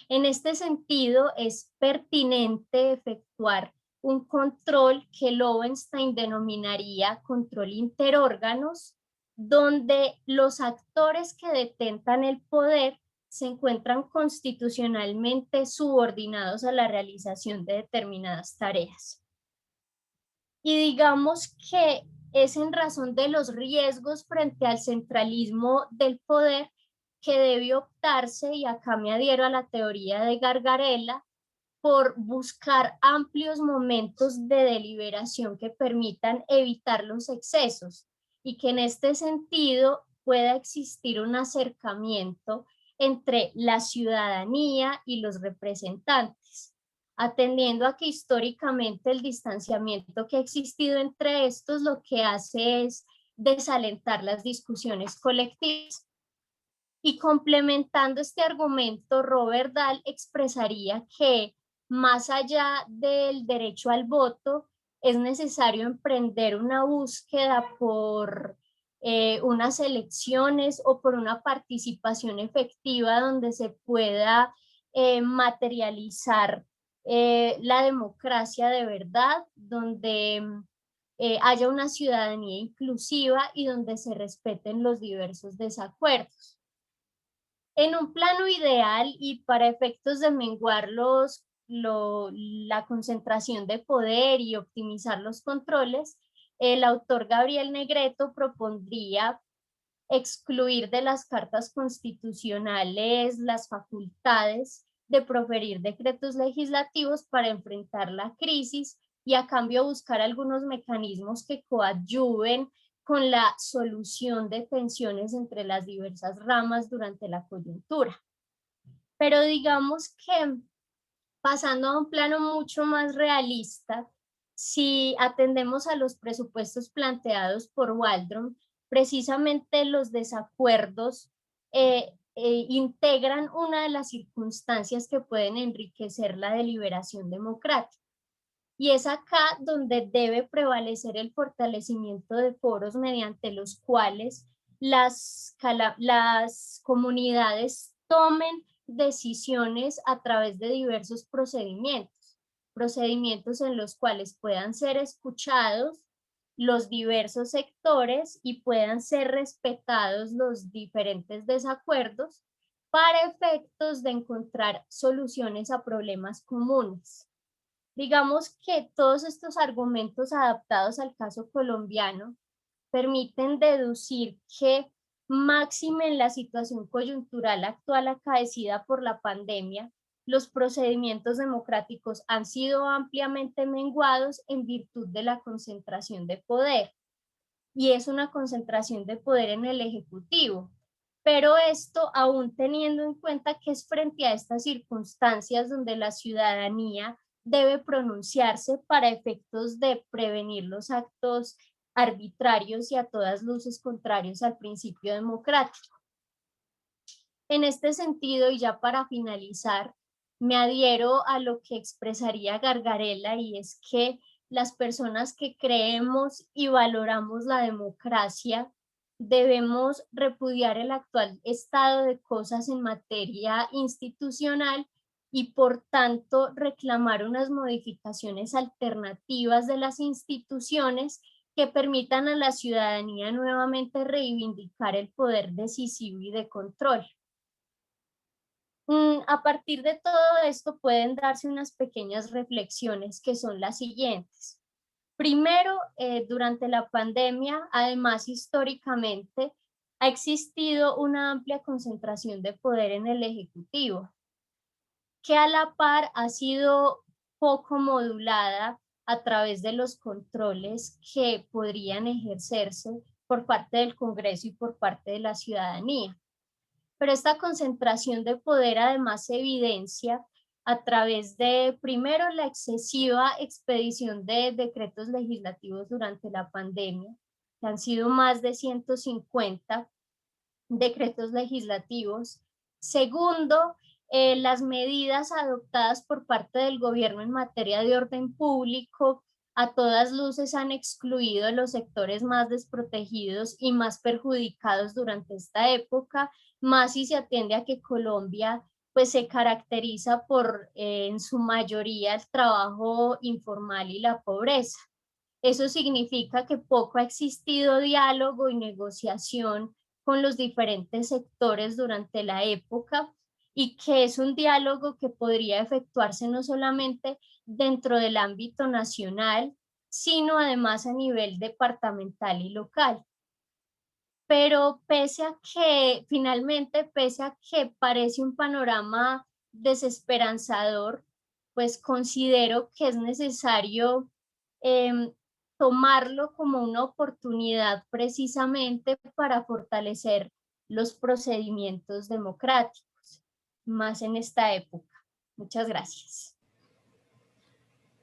En este sentido, es pertinente efectuar un control que Lowenstein denominaría control interórganos, donde los actores que detentan el poder se encuentran constitucionalmente subordinados a la realización de determinadas tareas. Y digamos que es en razón de los riesgos frente al centralismo del poder que debe optarse, y acá me adhiero a la teoría de Gargarella, por buscar amplios momentos de deliberación que permitan evitar los excesos y que en este sentido pueda existir un acercamiento entre la ciudadanía y los representantes, atendiendo a que históricamente el distanciamiento que ha existido entre estos lo que hace es desalentar las discusiones colectivas. Y complementando este argumento, Robert Dahl expresaría que más allá del derecho al voto, es necesario emprender una búsqueda por unas elecciones o por una participación efectiva donde se pueda materializar la democracia de verdad, donde haya una ciudadanía inclusiva y donde se respeten los diversos desacuerdos. En un plano ideal y para efectos de menguar la concentración de poder y optimizar los controles, el autor Gabriel Negreto propondría excluir de las cartas constitucionales las facultades de proferir decretos legislativos para enfrentar la crisis y a cambio buscar algunos mecanismos que coadyuven con la solución de tensiones entre las diversas ramas durante la coyuntura. Pero digamos que pasando a un plano mucho más realista, si atendemos a los presupuestos planteados por Waldron, precisamente los desacuerdos integran una de las circunstancias que pueden enriquecer la deliberación democrática. Y es acá donde debe prevalecer el fortalecimiento de foros mediante los cuales las comunidades tomen decisiones a través de diversos procedimientos en los cuales puedan ser escuchados los diversos sectores y puedan ser respetados los diferentes desacuerdos para efectos de encontrar soluciones a problemas comunes. Digamos que todos estos argumentos adaptados al caso colombiano permiten deducir que, máxime en la situación coyuntural actual acaecida por la pandemia, los procedimientos democráticos han sido ampliamente menguados en virtud de la concentración de poder. Y es una concentración de poder en el Ejecutivo. Pero esto aún teniendo en cuenta que es frente a estas circunstancias donde la ciudadanía debe pronunciarse para efectos de prevenir los actos arbitrarios y a todas luces contrarios al principio democrático. En este sentido, y ya para finalizar, me adhiero a lo que expresaría Gargarella, y es que las personas que creemos y valoramos la democracia debemos repudiar el actual estado de cosas en materia institucional y por tanto reclamar unas modificaciones alternativas de las instituciones que permitan a la ciudadanía nuevamente reivindicar el poder decisivo y de control. A partir de todo esto pueden darse unas pequeñas reflexiones que son las siguientes. Primero, durante la pandemia, además históricamente, ha existido una amplia concentración de poder en el Ejecutivo, que a la par ha sido poco modulada a través de los controles que podrían ejercerse por parte del Congreso y por parte de la ciudadanía. Pero esta concentración de poder además se evidencia a través de, primero, la excesiva expedición de decretos legislativos durante la pandemia, que han sido más de 150 decretos legislativos. Segundo, las medidas adoptadas por parte del gobierno en materia de orden público a todas luces han excluido los sectores más desprotegidos y más perjudicados durante esta época, más si se atiende a que Colombia pues se caracteriza por en su mayoría el trabajo informal y la pobreza. Eso significa que poco ha existido diálogo y negociación con los diferentes sectores durante la época y que es un diálogo que podría efectuarse no solamente dentro del ámbito nacional, sino además a nivel departamental y local. Pero pese a que parece un panorama desesperanzador, pues considero que es necesario tomarlo como una oportunidad precisamente para fortalecer los procedimientos democráticos, más en esta época. Muchas gracias.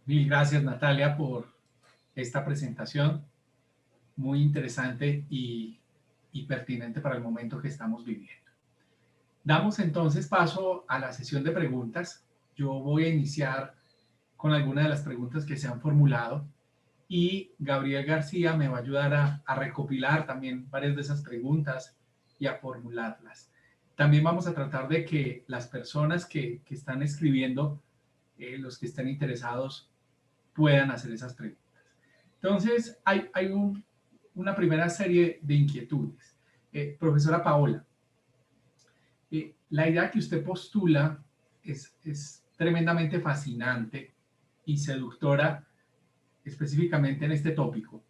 Mil gracias, Natalia, por esta presentación muy interesante y pertinente para el momento que estamos viviendo. Damos entonces paso a la sesión de preguntas. Yo voy a iniciar con algunas de las preguntas que se han formulado y Gabriel García me va a ayudar a recopilar también varias de esas preguntas y a formularlas. También vamos a tratar de que las personas que están escribiendo, los que estén interesados, puedan hacer esas preguntas. Entonces, hay una primera serie de inquietudes. Profesora Paola, la idea que usted postula es tremendamente fascinante y seductora, específicamente en este tópico.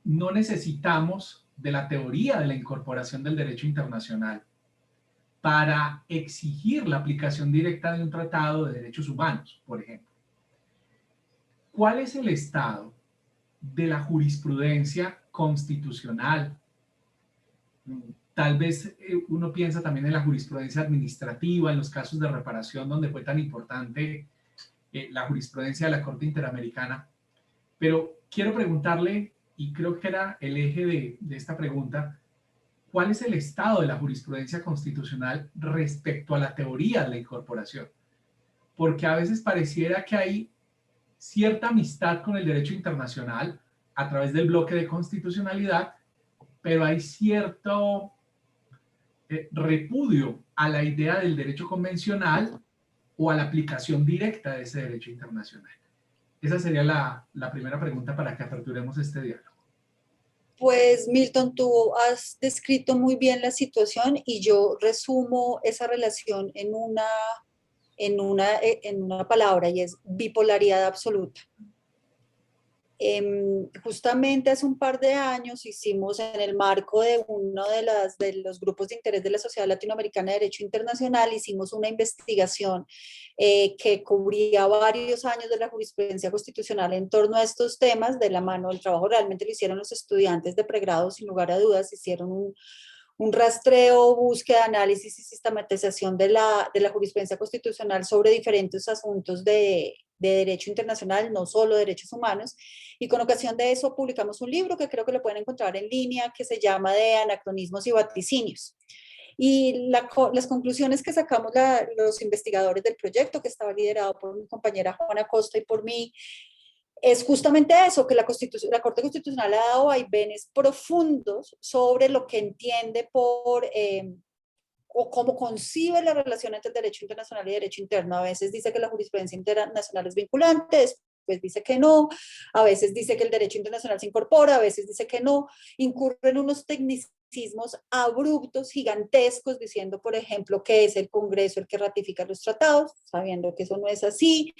No necesitamos de la teoría de la incorporación del derecho internacional para exigir la aplicación directa de un tratado de derechos humanos, por ejemplo. ¿Cuál es el estado de la jurisprudencia constitucional? Tal vez uno piensa también en la jurisprudencia administrativa, en los casos de reparación donde fue tan importante la jurisprudencia de la Corte Interamericana. Pero quiero preguntarle, y creo que era el eje de esta pregunta, ¿cuál es el estado de la jurisprudencia constitucional respecto a la teoría de la incorporación? Porque a veces pareciera que hay cierta amistad con el derecho internacional a través del bloque de constitucionalidad, pero hay cierto repudio a la idea del derecho convencional o a la aplicación directa de ese derecho internacional. Esa sería la primera pregunta para que aperturemos este diálogo. Pues Milton, tú has descrito muy bien la situación y yo resumo esa relación en una palabra y es bipolaridad absoluta. Justamente hace un par de años hicimos en el marco de uno de los grupos de interés de la Sociedad Latinoamericana de Derecho Internacional, hicimos una investigación que cubría varios años de la jurisprudencia constitucional en torno a estos temas. De la mano del trabajo realmente lo hicieron los estudiantes de pregrado, sin lugar a dudas, hicieron un rastreo, búsqueda, análisis y sistematización de la jurisprudencia constitucional sobre diferentes asuntos de derecho internacional, no solo derechos humanos, y con ocasión de eso publicamos un libro que creo que lo pueden encontrar en línea, que se llama De Anacronismos y Vaticinios. Y las conclusiones que sacamos los investigadores del proyecto, que estaba liderado por mi compañera Juana Costa y por mí, es justamente eso, que la Corte Constitucional ha dado vaivenes profundos sobre lo que entiende por o cómo concibe la relación entre el derecho internacional y derecho interno. A veces dice que la jurisprudencia internacional es vinculante, después dice que no, a veces dice que el derecho internacional se incorpora, a veces dice que no, incurre en unos tecnicismos abruptos, gigantescos, diciendo, por ejemplo, que es el Congreso el que ratifica los tratados, sabiendo que eso no es así.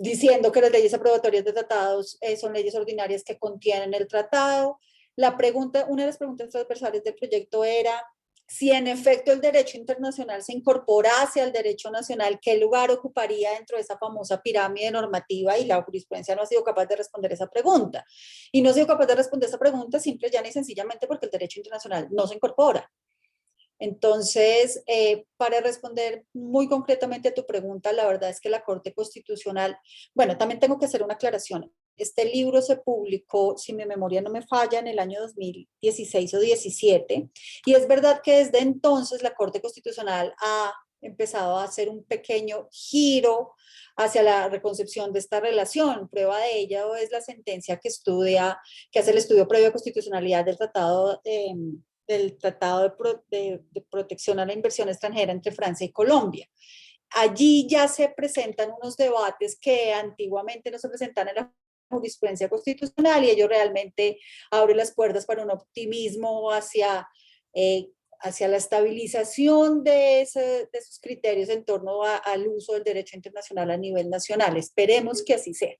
diciendo que las leyes aprobatorias de tratados son leyes ordinarias que contienen el tratado. La pregunta, una de las preguntas transversales del proyecto era si en efecto el derecho internacional se incorporase al derecho nacional, ¿qué lugar ocuparía dentro de esa famosa pirámide normativa? Y la jurisprudencia no ha sido capaz de responder esa pregunta. Y no ha sido capaz de responder esa pregunta simple, ya ni sencillamente porque el derecho internacional no se incorpora. Entonces, para responder muy concretamente a tu pregunta, la verdad es que la Corte Constitucional, bueno, también tengo que hacer una aclaración. Este libro se publicó, si mi memoria no me falla, en el año 2016 o 17, y es verdad que desde entonces la Corte Constitucional ha empezado a hacer un pequeño giro hacia la reconcepción de esta relación. Prueba de ello es la sentencia que hace el estudio previo de constitucionalidad del Tratado de Protección a la Inversión Extranjera entre Francia y Colombia. Allí ya se presentan unos debates que antiguamente no se presentaban en la jurisprudencia constitucional, y ello realmente abre las puertas para un optimismo hacia la estabilización de esos criterios en torno al uso del derecho internacional a nivel nacional. Esperemos que así sea.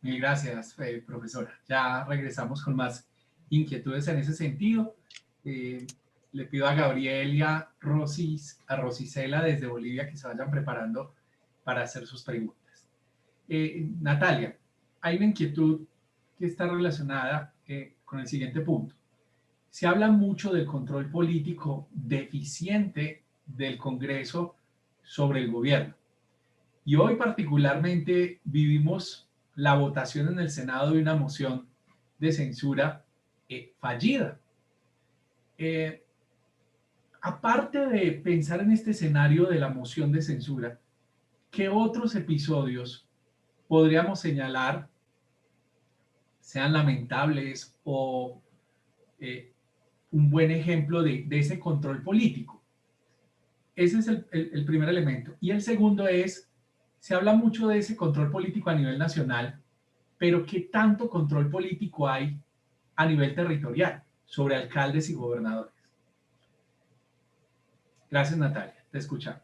Mil gracias, profesora. Ya regresamos con más inquietudes en ese sentido. Le pido a Gabriel y a Rosicela desde Bolivia que se vayan preparando para hacer sus preguntas. Natalia, hay una inquietud que está relacionada con el siguiente punto. Se habla mucho del control político deficiente del Congreso sobre el gobierno. Y hoy particularmente vivimos la votación en el Senado de una moción de censura fallida. Aparte de pensar en este escenario de la moción de censura, ¿qué otros episodios podríamos señalar, sean lamentables o un buen ejemplo de ese control político? Ese es el primer elemento. Y el segundo es, se habla mucho de ese control político a nivel nacional, pero ¿qué tanto control político hay a nivel territorial sobre alcaldes y gobernadores? Gracias, Natalia. Te escuchamos.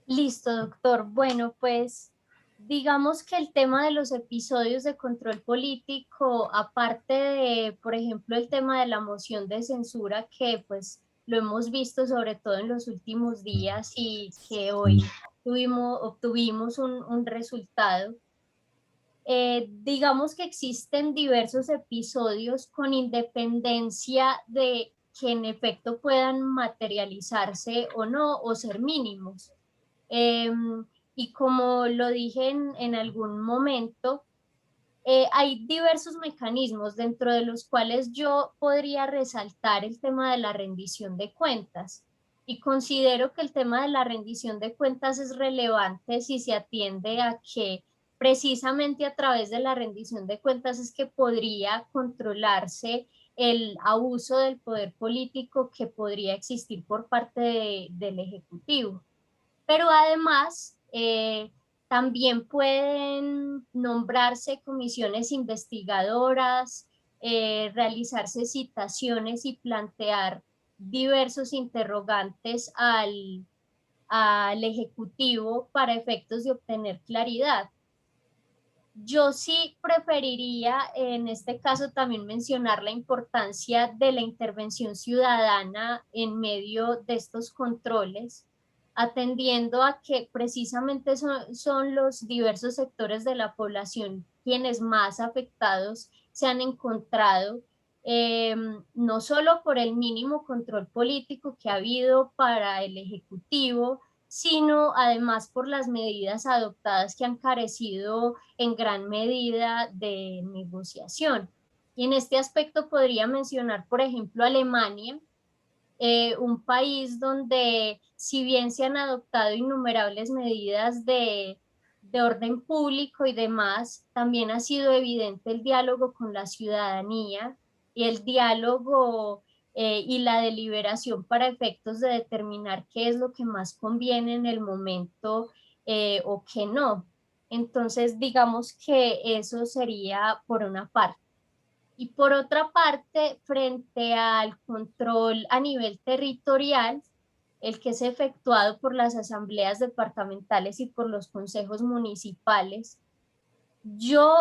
Listo, doctor. Bueno, pues digamos que el tema de los episodios de control político, aparte de, por ejemplo, el tema de la moción de censura, que pues lo hemos visto sobre todo en los últimos días y que hoy obtuvimos un resultado, digamos que existen diversos episodios con independencia de que en efecto puedan materializarse o no, o ser mínimos. Y como lo dije en algún momento, hay diversos mecanismos dentro de los cuales yo podría resaltar el tema de la rendición de cuentas. Y considero que el tema de la rendición de cuentas es relevante si se atiende a que precisamente a través de la rendición de cuentas es que podría controlarse el abuso del poder político que podría existir por parte del Ejecutivo. Pero además, también pueden nombrarse comisiones investigadoras, realizarse citaciones y plantear diversos interrogantes al Ejecutivo para efectos de obtener claridad. Yo sí preferiría en este caso también mencionar la importancia de la intervención ciudadana en medio de estos controles, atendiendo a que precisamente son los diversos sectores de la población quienes más afectados se han encontrado, no solo por el mínimo control político que ha habido para el Ejecutivo, sino además por las medidas adoptadas que han carecido en gran medida de negociación. Y en este aspecto podría mencionar, por ejemplo, Alemania, un país donde si bien se han adoptado innumerables medidas de orden público y demás, también ha sido evidente el diálogo con la ciudadanía y el diálogo y la deliberación para efectos de determinar qué es lo que más conviene en el momento o qué no. Entonces, digamos que eso sería por una parte. Y por otra parte, frente al control a nivel territorial, el que es efectuado por las asambleas departamentales y por los consejos municipales, yo,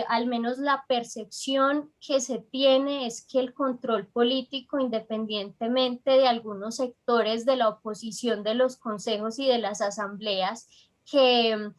al menos la percepción que se tiene es que el control político, independientemente de algunos sectores de la oposición de los consejos y de las asambleas que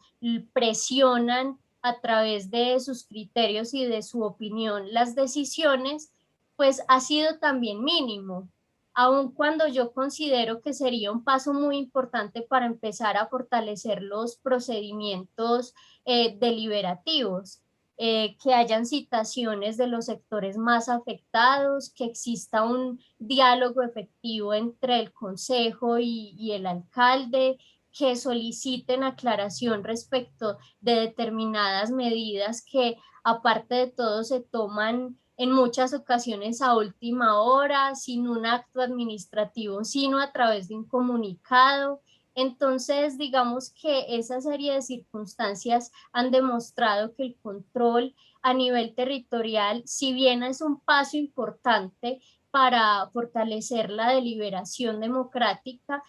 presionan a través de sus criterios y de su opinión las decisiones, pues ha sido también mínimo, aun cuando yo considero que sería un paso muy importante para empezar a fortalecer los procedimientos deliberativos, que hayan citaciones de los sectores más afectados, que exista un diálogo efectivo entre el consejo y el alcalde, que soliciten aclaración respecto de determinadas medidas que, aparte de todo, se toman en muchas ocasiones a última hora, sin un acto administrativo, sino a través de un comunicado. Entonces, digamos que esa serie de circunstancias han demostrado que el control a nivel territorial, si bien es un paso importante para fortalecer la deliberación democrática,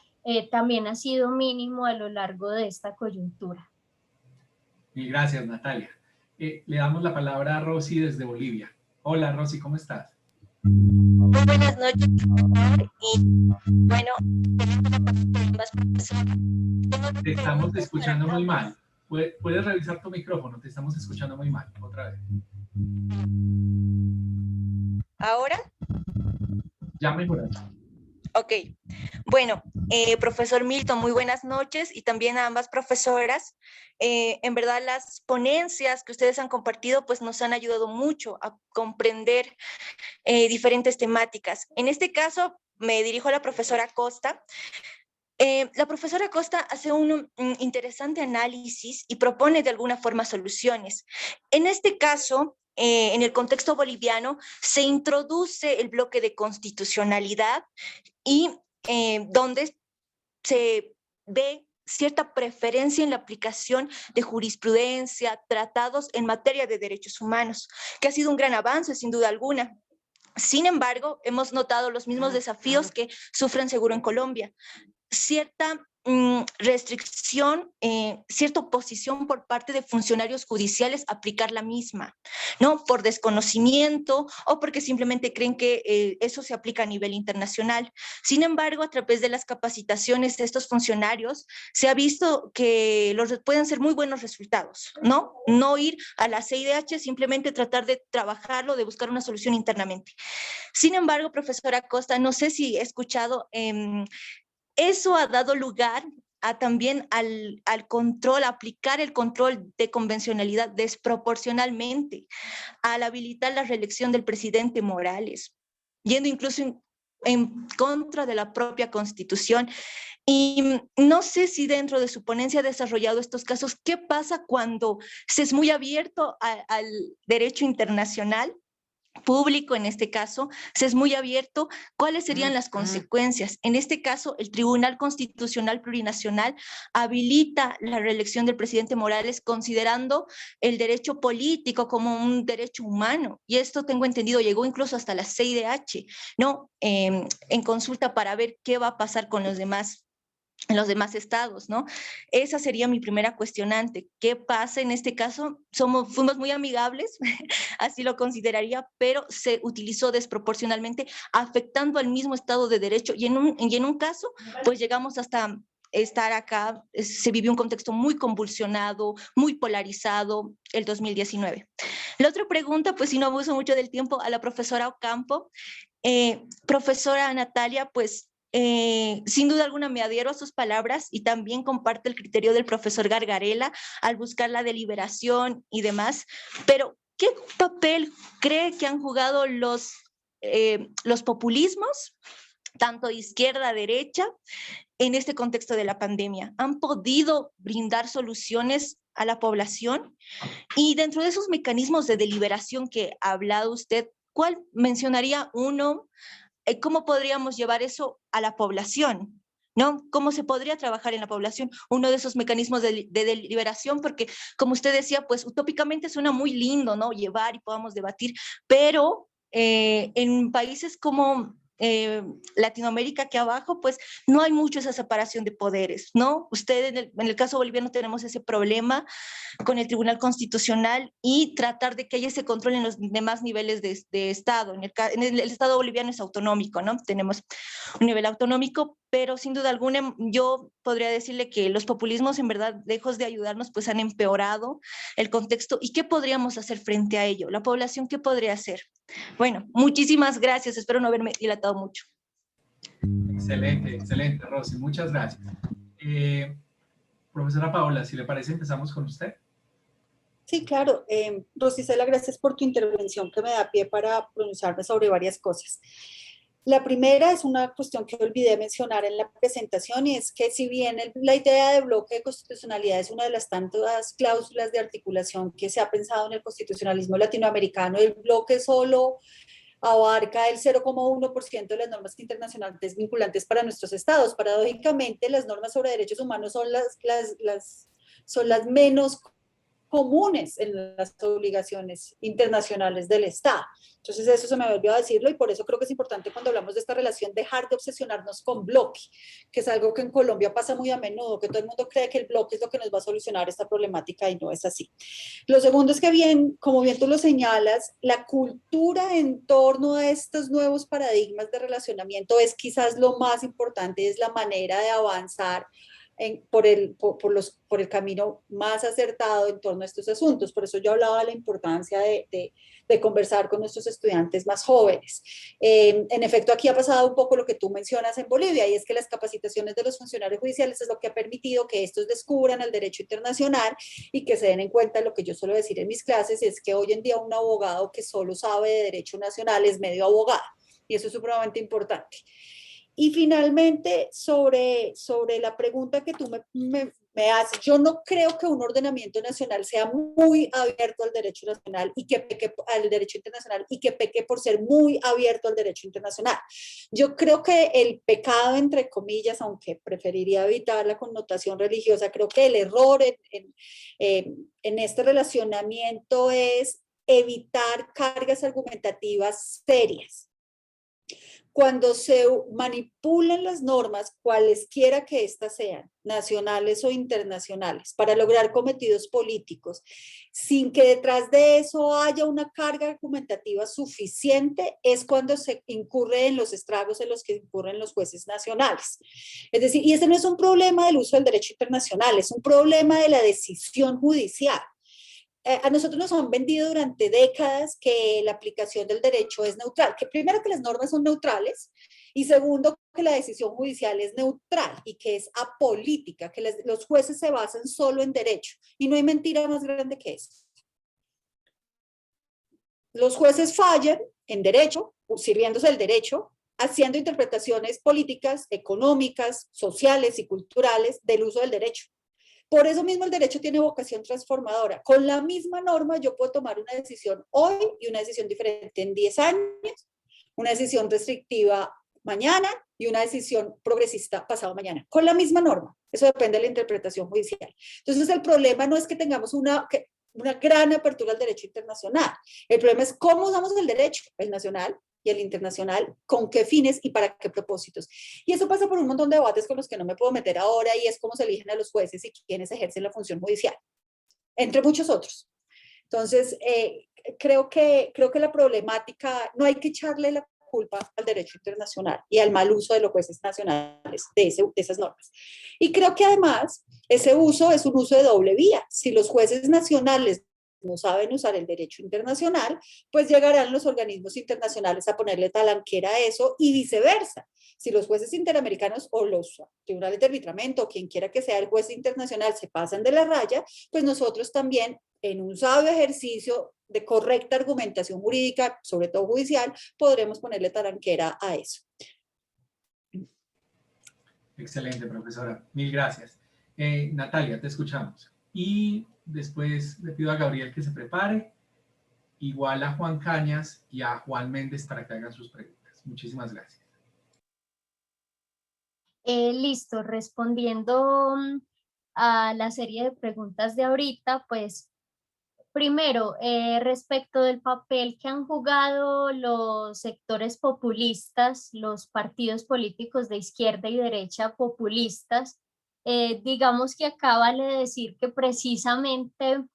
también ha sido mínimo a lo largo de esta coyuntura. Mil gracias, Natalia. Le damos la palabra a Rosy desde Bolivia. Hola, Rosy, ¿cómo estás? Muy buenas noches, y bueno, te estamos escuchando muy mal. ¿Puedes revisar tu micrófono? Te estamos escuchando muy mal. Otra vez. ¿Ahora? Ya mejoraste. Ok. Bueno, profesor Milton, muy buenas noches y también a ambas profesoras. En verdad, las ponencias que ustedes han compartido pues nos han ayudado mucho a comprender diferentes temáticas. En este caso, me dirijo a la profesora Costa. La profesora Costa hace un interesante análisis y propone de alguna forma soluciones. En este caso, en el contexto boliviano, se introduce el bloque de constitucionalidad y donde se ve cierta preferencia en la aplicación de jurisprudencia, tratados en materia de derechos humanos, que ha sido un gran avance sin duda alguna. Sin embargo, hemos notado los mismos desafíos que sufren seguro en Colombia. Cierta restricción, cierta oposición por parte de funcionarios judiciales a aplicar la misma, ¿no? Por desconocimiento o porque simplemente creen que eso se aplica a nivel internacional. Sin embargo, a través de las capacitaciones de estos funcionarios, se ha visto que pueden ser muy buenos resultados, ¿no? No ir a la CIDH, simplemente tratar de trabajarlo, de buscar una solución internamente. Sin embargo, profesora Costa, no sé si he escuchado, eso ha dado lugar también al control, a aplicar el control de convencionalidad desproporcionalmente, al habilitar la reelección del presidente Morales, yendo incluso en contra de la propia Constitución. Y no sé si dentro de su ponencia ha desarrollado estos casos. ¿Qué pasa cuando se es muy abierto al derecho internacional? Público en este caso, se es muy abierto, ¿cuáles serían las consecuencias? En este caso, el Tribunal Constitucional Plurinacional habilita la reelección del presidente Morales considerando el derecho político como un derecho humano, y esto tengo entendido llegó incluso hasta la CIDH, ¿no? En consulta para ver qué va a pasar con los demás en los demás estados, ¿no? Esa sería mi primera cuestionante. ¿Qué pasa en este caso? Fuimos muy amigables, así lo consideraría, pero se utilizó desproporcionalmente, afectando al mismo Estado de Derecho. Y en un caso, pues llegamos hasta estar acá, se vivió un contexto muy convulsionado, muy polarizado, el 2019. La otra pregunta, pues si no abuso mucho del tiempo, a la profesora Ocampo. Profesora Natalia, pues sin duda alguna me adhiero a sus palabras y también comparto el criterio del profesor Gargarella al buscar la deliberación y demás, pero ¿qué papel cree que han jugado los populismos, tanto de izquierda a derecha, en este contexto de la pandemia? ¿Han podido brindar soluciones a la población? Y dentro de esos mecanismos de deliberación que ha hablado usted, ¿cuál mencionaría uno? ¿Cómo podríamos llevar eso a la población? ¿No? ¿Cómo se podría trabajar en la población? Uno de esos mecanismos de deliberación, porque como usted decía, pues utópicamente suena muy lindo, ¿no? Llevar y podamos debatir, pero en países como Latinoamérica aquí abajo, pues no hay mucho esa separación de poderes, ¿no? Usted en el caso boliviano tenemos ese problema con el Tribunal Constitucional y tratar de que haya ese control en los demás niveles de Estado. El Estado boliviano es autonómico, ¿no? Tenemos un nivel autonómico, pero sin duda alguna yo podría decirle que los populismos en verdad, lejos de ayudarnos, pues han empeorado el contexto. ¿Y qué podríamos hacer frente a ello? La población, ¿qué podría hacer? Bueno, muchísimas gracias. Espero no haberme dilatado mucho. Excelente, excelente, Rosy. Muchas gracias. Profesora Paola, si le parece, empezamos con usted. Sí, claro. Rosicela, gracias por tu intervención que me da pie para pronunciarme sobre varias cosas. La primera es una cuestión que olvidé mencionar en la presentación y es que si bien la idea de bloque de constitucionalidad es una de las tantas cláusulas de articulación que se ha pensado en el constitucionalismo latinoamericano, el bloque solo abarca el 0,1% de las normas internacionales vinculantes para nuestros estados. Paradójicamente, las normas sobre derechos humanos son las menos comunes en las obligaciones internacionales del Estado. Entonces eso se me olvidó decirlo y por eso creo que es importante cuando hablamos de esta relación dejar de obsesionarnos con bloque, que es algo que en Colombia pasa muy a menudo, que todo el mundo cree que el bloque es lo que nos va a solucionar esta problemática y no es así. Lo segundo es que bien, como bien tú lo señalas, la cultura en torno a estos nuevos paradigmas de relacionamiento es quizás lo más importante, es la manera de avanzar por el camino más acertado en torno a estos asuntos. Por eso yo hablaba de la importancia de conversar con nuestros estudiantes más jóvenes. En efecto, aquí ha pasado un poco lo que tú mencionas en Bolivia, y es que las capacitaciones de los funcionarios judiciales es lo que ha permitido que estos descubran el derecho internacional y que se den en cuenta lo que yo suelo decir en mis clases, es que hoy en día un abogado que solo sabe de derecho nacional es medio abogado, y eso es supremamente importante. Y finalmente, sobre la pregunta que tú me haces, yo no creo que un ordenamiento nacional sea muy abierto al derecho nacional y que peque al derecho internacional y que peque por ser muy abierto al derecho internacional. Yo creo que el pecado, entre comillas, aunque preferiría evitar la connotación religiosa, creo que el error en este relacionamiento es evitar cargas argumentativas serias. Cuando se manipulan las normas, cualesquiera que éstas sean, nacionales o internacionales, para lograr cometidos políticos, sin que detrás de eso haya una carga argumentativa suficiente, es cuando se incurre en los estragos en los que incurren los jueces nacionales. Es decir, y ese no es un problema del uso del derecho internacional, es un problema de la decisión judicial. A nosotros nos han vendido durante décadas que la aplicación del derecho es neutral, que primero que las normas son neutrales y segundo que la decisión judicial es neutral y que es apolítica, que los jueces se basan solo en derecho y no hay mentira más grande que eso. Los jueces fallan en derecho, sirviéndose del derecho, haciendo interpretaciones políticas, económicas, sociales y culturales del uso del derecho. Por eso mismo el derecho tiene vocación transformadora. Con la misma norma yo puedo tomar una decisión hoy y una decisión diferente en 10 años, una decisión restrictiva mañana y una decisión progresista pasado mañana. Con la misma norma. Eso depende de la interpretación judicial. Entonces el problema no es que tengamos una gran apertura al derecho internacional. El problema es cómo usamos el derecho, el nacional y el internacional, con qué fines y para qué propósitos. Y eso pasa por un montón de debates con los que no me puedo meter ahora, y es cómo se eligen a los jueces y quiénes ejercen la función judicial, entre muchos otros. Entonces, creo que la problemática, no hay que echarle la culpa al derecho internacional y al mal uso de los jueces nacionales de esas normas. Y creo que además ese uso es un uso de doble vía. Si los jueces nacionales no saben usar el derecho internacional, pues llegarán los organismos internacionales a ponerle talanquera a eso y viceversa. Si los jueces interamericanos o los tribunales de arbitramiento o quien quiera que sea el juez internacional se pasan de la raya, pues nosotros también, en un sabio ejercicio de correcta argumentación jurídica, sobre todo judicial, podremos ponerle talanquera a eso. Excelente, profesora. Mil gracias. Natalia, te escuchamos. Y después le pido a Gabriel que se prepare, igual a Juan Cañas y a Juan Méndez para que hagan sus preguntas. Muchísimas gracias. Listo, respondiendo a la serie de preguntas de ahorita, pues Primero, respecto del papel que han jugado los sectores populistas, los partidos políticos de izquierda y derecha populistas, digamos que acá vale decir que precisamente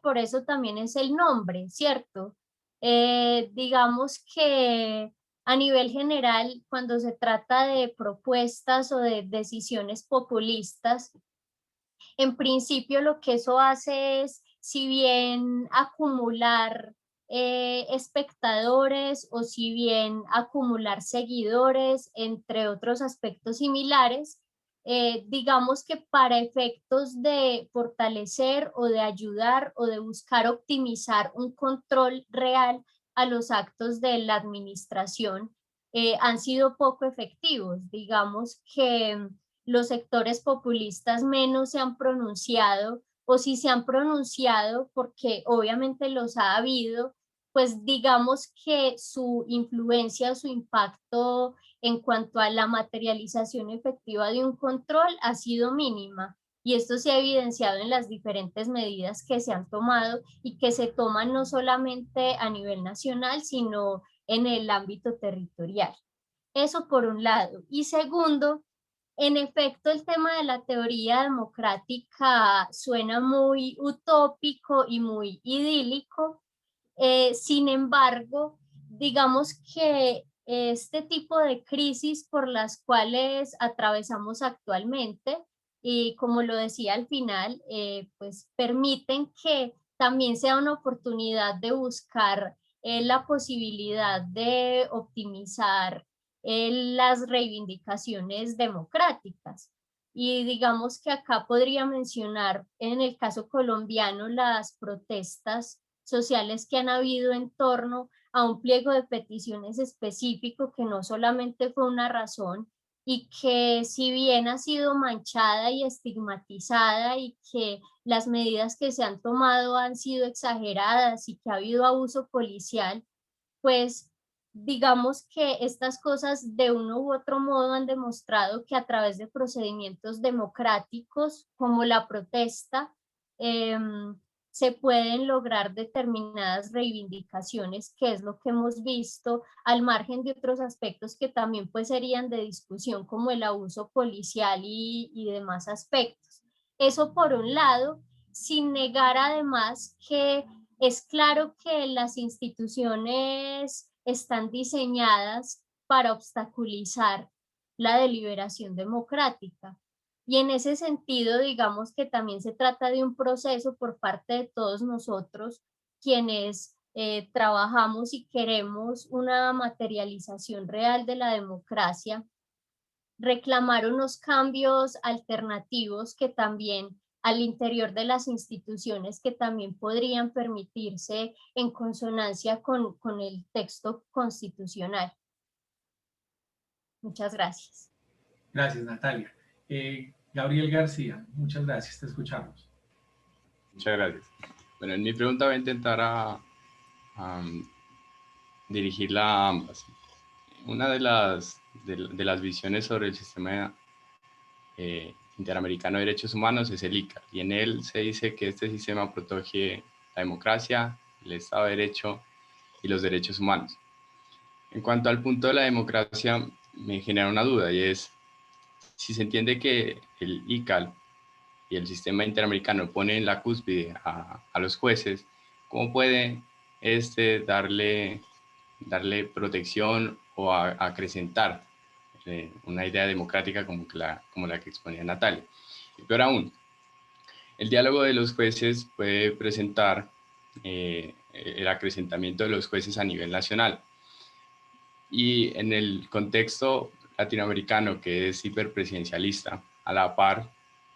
por eso también es el nombre, ¿cierto? Digamos que a nivel general, cuando se trata de propuestas o de decisiones populistas, en principio lo que eso hace es, si bien acumular espectadores o si bien acumular seguidores, entre otros aspectos similares, digamos que para efectos de fortalecer o de ayudar o de buscar optimizar un control real a los actos de la administración, han sido poco efectivos. Digamos que los sectores populistas menos se han pronunciado, o si se han pronunciado, porque obviamente los ha habido, pues digamos que su influencia, su impacto en cuanto a la materialización efectiva de un control ha sido mínima. Y esto se ha evidenciado en las diferentes medidas que se han tomado y que se toman no solamente a nivel nacional, sino en el ámbito territorial. Eso por un lado. Y segundo, en efecto, el tema de la teoría democrática suena muy utópico y muy idílico. Sin embargo, digamos que este tipo de crisis por las cuales atravesamos actualmente, y como lo decía al final, pues permiten que también sea una oportunidad de buscar la posibilidad de optimizar las reivindicaciones democráticas. Y digamos que acá podría mencionar en el caso colombiano las protestas sociales que han habido en torno a un pliego de peticiones específico que no solamente fue una razón y que si bien ha sido manchada y estigmatizada y que las medidas que se han tomado han sido exageradas y que ha habido abuso policial, pues digamos que estas cosas de uno u otro modo han demostrado que a través de procedimientos democráticos como la protesta, se pueden lograr determinadas reivindicaciones, que es lo que hemos visto, al margen de otros aspectos que también pues serían de discusión, como el abuso policial y demás aspectos. Eso por un lado, sin negar además que es claro que las instituciones están diseñadas para obstaculizar la deliberación democrática. Y en ese sentido, digamos que también se trata de un proceso por parte de todos nosotros, quienes trabajamos y queremos una materialización real de la democracia, reclamar unos cambios alternativos que también al interior de las instituciones que también podrían permitirse en consonancia con el texto constitucional. Muchas gracias. Gracias, Natalia. Gabriel García, muchas gracias, te escuchamos. Muchas gracias. Bueno, en mi pregunta voy a intentar dirigirla a ambas. Una de las visiones sobre el sistema interamericano de derechos humanos es el ICAL, y en él se dice que este sistema protege la democracia, el Estado de Derecho y los derechos humanos. En cuanto al punto de la democracia, me genera una duda, y es, si se entiende que el ICAL y el sistema interamericano pone en la cúspide a los jueces, ¿cómo puede darle protección o acrecentar una idea democrática como la que exponía Natalia? Y peor aún, el diálogo de los jueces puede presentar el acrecentamiento de los jueces a nivel nacional. Y en el contexto latinoamericano, que es hiperpresidencialista, a la par,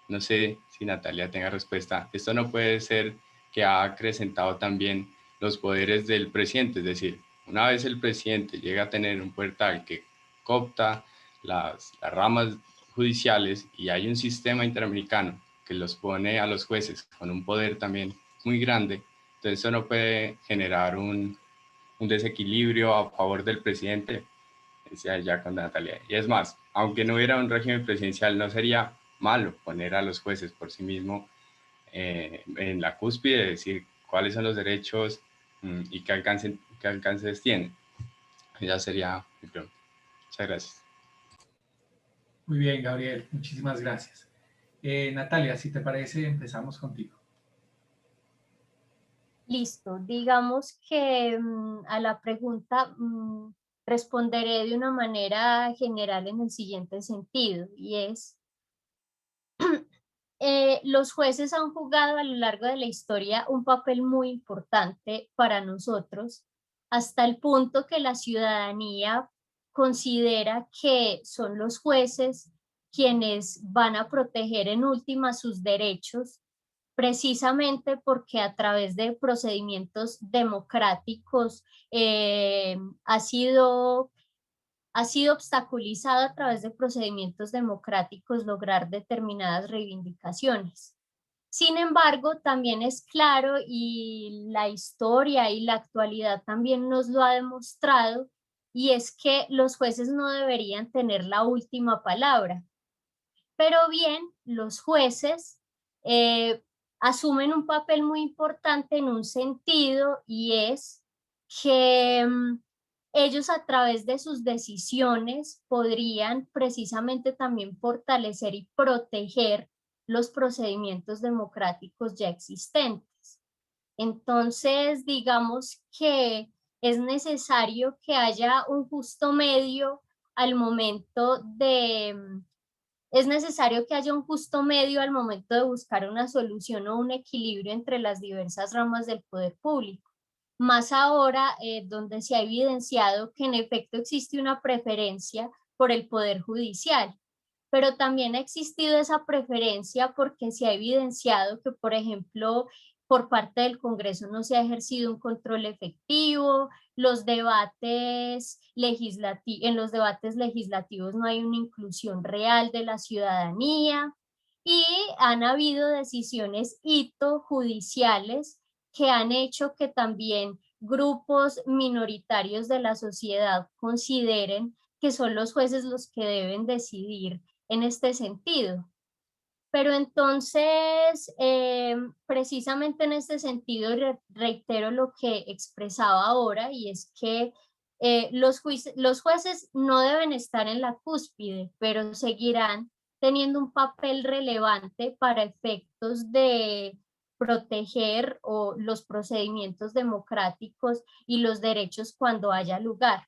no sé si Natalia tenga respuesta, esto no puede ser que ha acrecentado también los poderes del presidente, es decir, una vez el presidente llega a tener un poder tal que coopta las ramas judiciales, y hay un sistema interamericano que los pone a los jueces con un poder también muy grande, entonces eso no puede generar un desequilibrio a favor del presidente, decía ya con Natalia. Y es más, aunque no hubiera un régimen presidencial, no sería malo poner a los jueces por sí mismo en la cúspide, decir cuáles son los derechos y qué alcances tienen. Ya sería mi pregunta. Muchas gracias. Muy bien, Gabriel, muchísimas gracias. Natalia, si te parece, empezamos contigo. Listo, digamos que a la pregunta responderé de una manera general en el siguiente sentido, y es, los jueces han jugado a lo largo de la historia un papel muy importante para nosotros, hasta el punto que la ciudadanía considera que son los jueces quienes van a proteger en última sus derechos, precisamente porque a través de procedimientos democráticos ha sido obstaculizado a través de procedimientos democráticos lograr determinadas reivindicaciones. Sin embargo, también es claro, y la historia y la actualidad también nos lo ha demostrado, y es que los jueces no deberían tener la última palabra. Pero bien, los jueces asumen un papel muy importante en un sentido, y es que ellos a través de sus decisiones podrían precisamente también fortalecer y proteger los procedimientos democráticos ya existentes. Entonces, digamos que es necesario que haya un justo medio al momento de... Es necesario que haya un justo medio al momento de buscar una solución o un equilibrio entre las diversas ramas del poder público. Más ahora, donde se ha evidenciado que en efecto existe una preferencia por el poder judicial, pero también ha existido esa preferencia porque se ha evidenciado que, por ejemplo, por parte del Congreso no se ha ejercido un control efectivo, en los debates legislativos no hay una inclusión real de la ciudadanía, y han habido decisiones hito judiciales que han hecho que también grupos minoritarios de la sociedad consideren que son los jueces los que deben decidir en este sentido. Pero entonces, precisamente en este sentido, reitero lo que expresaba ahora, y es que los jueces no deben estar en la cúspide, pero seguirán teniendo un papel relevante para efectos de proteger los procedimientos democráticos y los derechos cuando haya lugar.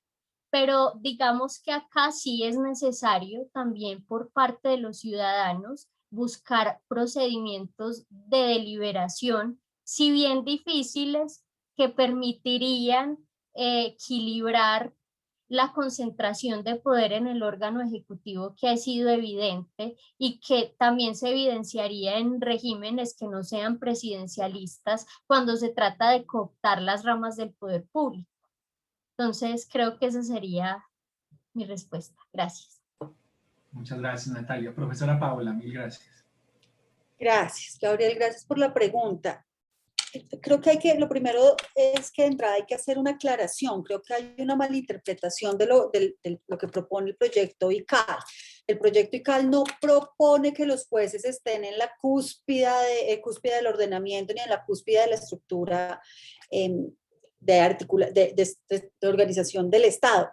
Pero digamos que acá sí es necesario también por parte de los ciudadanos buscar procedimientos de deliberación, si bien difíciles, que permitirían equilibrar la concentración de poder en el órgano ejecutivo, que ha sido evidente y que también se evidenciaría en regímenes que no sean presidencialistas cuando se trata de cooptar las ramas del poder público. Entonces, creo que esa sería mi respuesta. Gracias. Muchas gracias, Natalia. Profesora Paola, mil gracias. Gracias, Gabriel, gracias por la pregunta. Creo que lo primero es que de entrada hay que hacer una aclaración. Creo que hay una malinterpretación de lo que propone el proyecto ICAL. El proyecto ICAL no propone que los jueces estén en la cúspide del ordenamiento ni en la cúspide de la estructura de organización del Estado.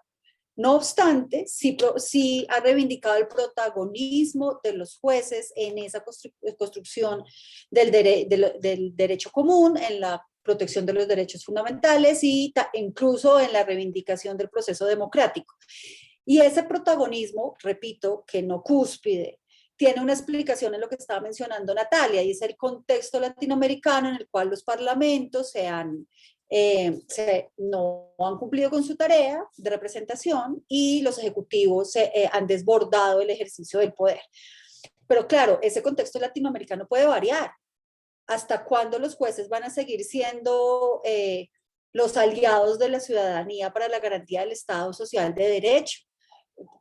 No obstante, sí ha reivindicado el protagonismo de los jueces en esa construcción del derecho común, en la protección de los derechos fundamentales y incluso en la reivindicación del proceso democrático. Y ese protagonismo, repito, que no cúspide, tiene una explicación en lo que estaba mencionando Natalia, y es el contexto latinoamericano en el cual los parlamentos no han cumplido con su tarea de representación y los ejecutivos han desbordado el ejercicio del poder. Pero claro, ese contexto latinoamericano puede variar. ¿Hasta cuándo los jueces van a seguir siendo los aliados de la ciudadanía para la garantía del Estado social de derecho?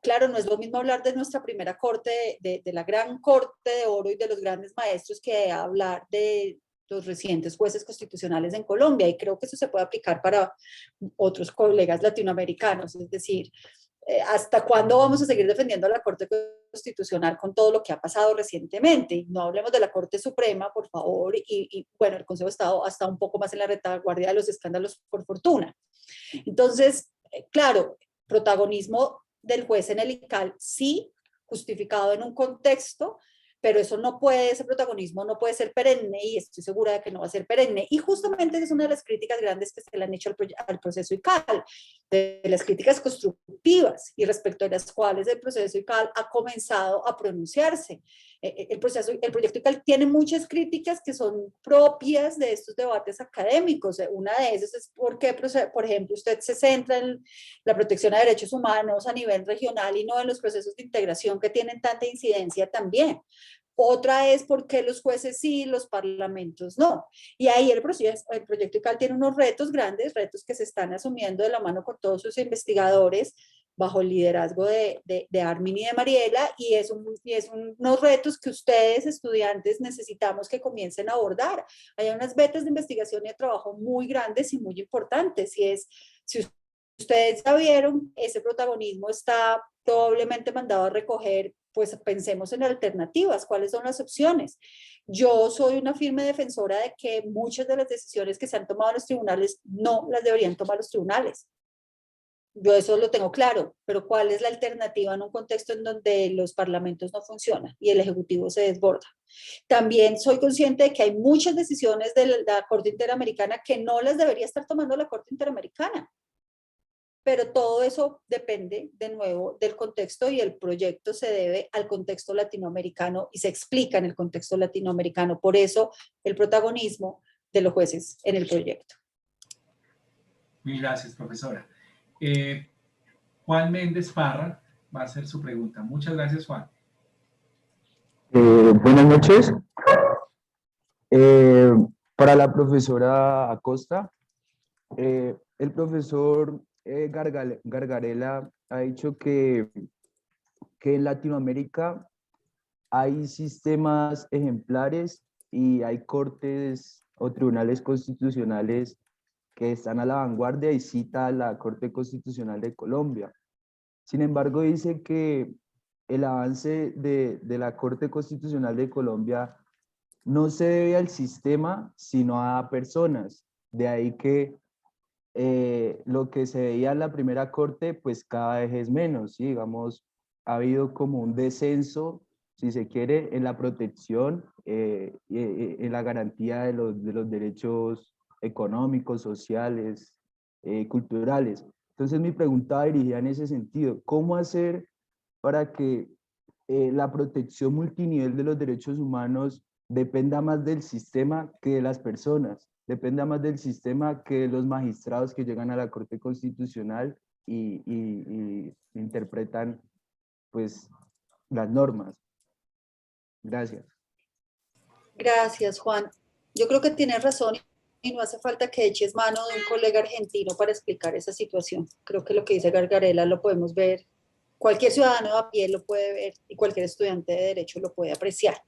Claro, no es lo mismo hablar de nuestra primera corte, de la gran corte de oro y de los grandes maestros, que hablar de los recientes jueces constitucionales en Colombia, y creo que eso se puede aplicar para otros colegas latinoamericanos. Es decir, ¿hasta cuándo vamos a seguir defendiendo a la Corte constitucional con todo lo que ha pasado recientemente. Y no hablemos de la Corte Suprema, por favor, y bueno, el Consejo de Estado ha estado un poco más en la retaguardia de los escándalos, por fortuna. Entonces, claro, protagonismo del juez en el ICAL, sí, justificado en un contexto, pero eso no puede, ese protagonismo no puede ser perenne, y estoy segura de que no va a ser perenne. Y justamente esa es una de las críticas grandes que se le han hecho al proceso ICAL, de las críticas constructivas, y respecto a las cuales el proceso ICAL ha comenzado a pronunciarse. El proyecto ICAL tiene muchas críticas que son propias de estos debates académicos. Una de esas es porque, por ejemplo, usted se centra en la protección de derechos humanos a nivel regional y no en los procesos de integración que tienen tanta incidencia también. Otra es por qué los jueces sí, los parlamentos no. Y ahí el proyecto ICAL tiene unos retos grandes, retos que se están asumiendo de la mano con todos sus investigadores, bajo el liderazgo de Armin y de Mariela, y es unos retos que ustedes, estudiantes, necesitamos que comiencen a abordar. Hay unas vetas de investigación y de trabajo muy grandes y muy importantes, y es, si ustedes ya vieron, ese protagonismo está probablemente mandado a recoger, pues pensemos en alternativas, cuáles son las opciones. Yo soy una firme defensora de que muchas de las decisiones que se han tomado en los tribunales no las deberían tomar los tribunales. Yo eso lo tengo claro, pero ¿cuál es la alternativa en un contexto en donde los parlamentos no funcionan y el Ejecutivo se desborda? También soy consciente de que hay muchas decisiones de la Corte Interamericana que no las debería estar tomando la Corte Interamericana. Pero todo eso depende, de nuevo, del contexto, y el proyecto se debe al contexto latinoamericano y se explica en el contexto latinoamericano. Por eso el protagonismo de los jueces en el proyecto. Muy gracias, profesora. Juan Méndez Parra va a hacer su pregunta. Muchas gracias, Juan. Buenas noches. Para la profesora Acosta, el profesor Gargarella ha dicho que en Latinoamérica hay sistemas ejemplares y hay cortes o tribunales constitucionales que están a la vanguardia, y cita a la Corte Constitucional de Colombia. Sin embargo, dice que el avance de la Corte Constitucional de Colombia no se debe al sistema, sino a personas. De ahí que lo que se veía en la primera corte, pues cada vez es menos, ¿sí? Digamos, ha habido como un descenso, si se quiere, en la protección, en la garantía de los derechos económicos, sociales, culturales. Entonces mi pregunta va dirigida en ese sentido: ¿cómo hacer para que la protección multinivel de los derechos humanos dependa más del sistema que de las personas, dependa más del sistema que de los magistrados que llegan a la Corte Constitucional y interpretan, pues, las normas? Gracias. Gracias, Juan. Yo creo que tienes razón y no hace falta que eches mano de un colega argentino para explicar esa situación. Creo que lo que dice Gargarella lo podemos ver, cualquier ciudadano a pie lo puede ver y cualquier estudiante de derecho lo puede apreciar.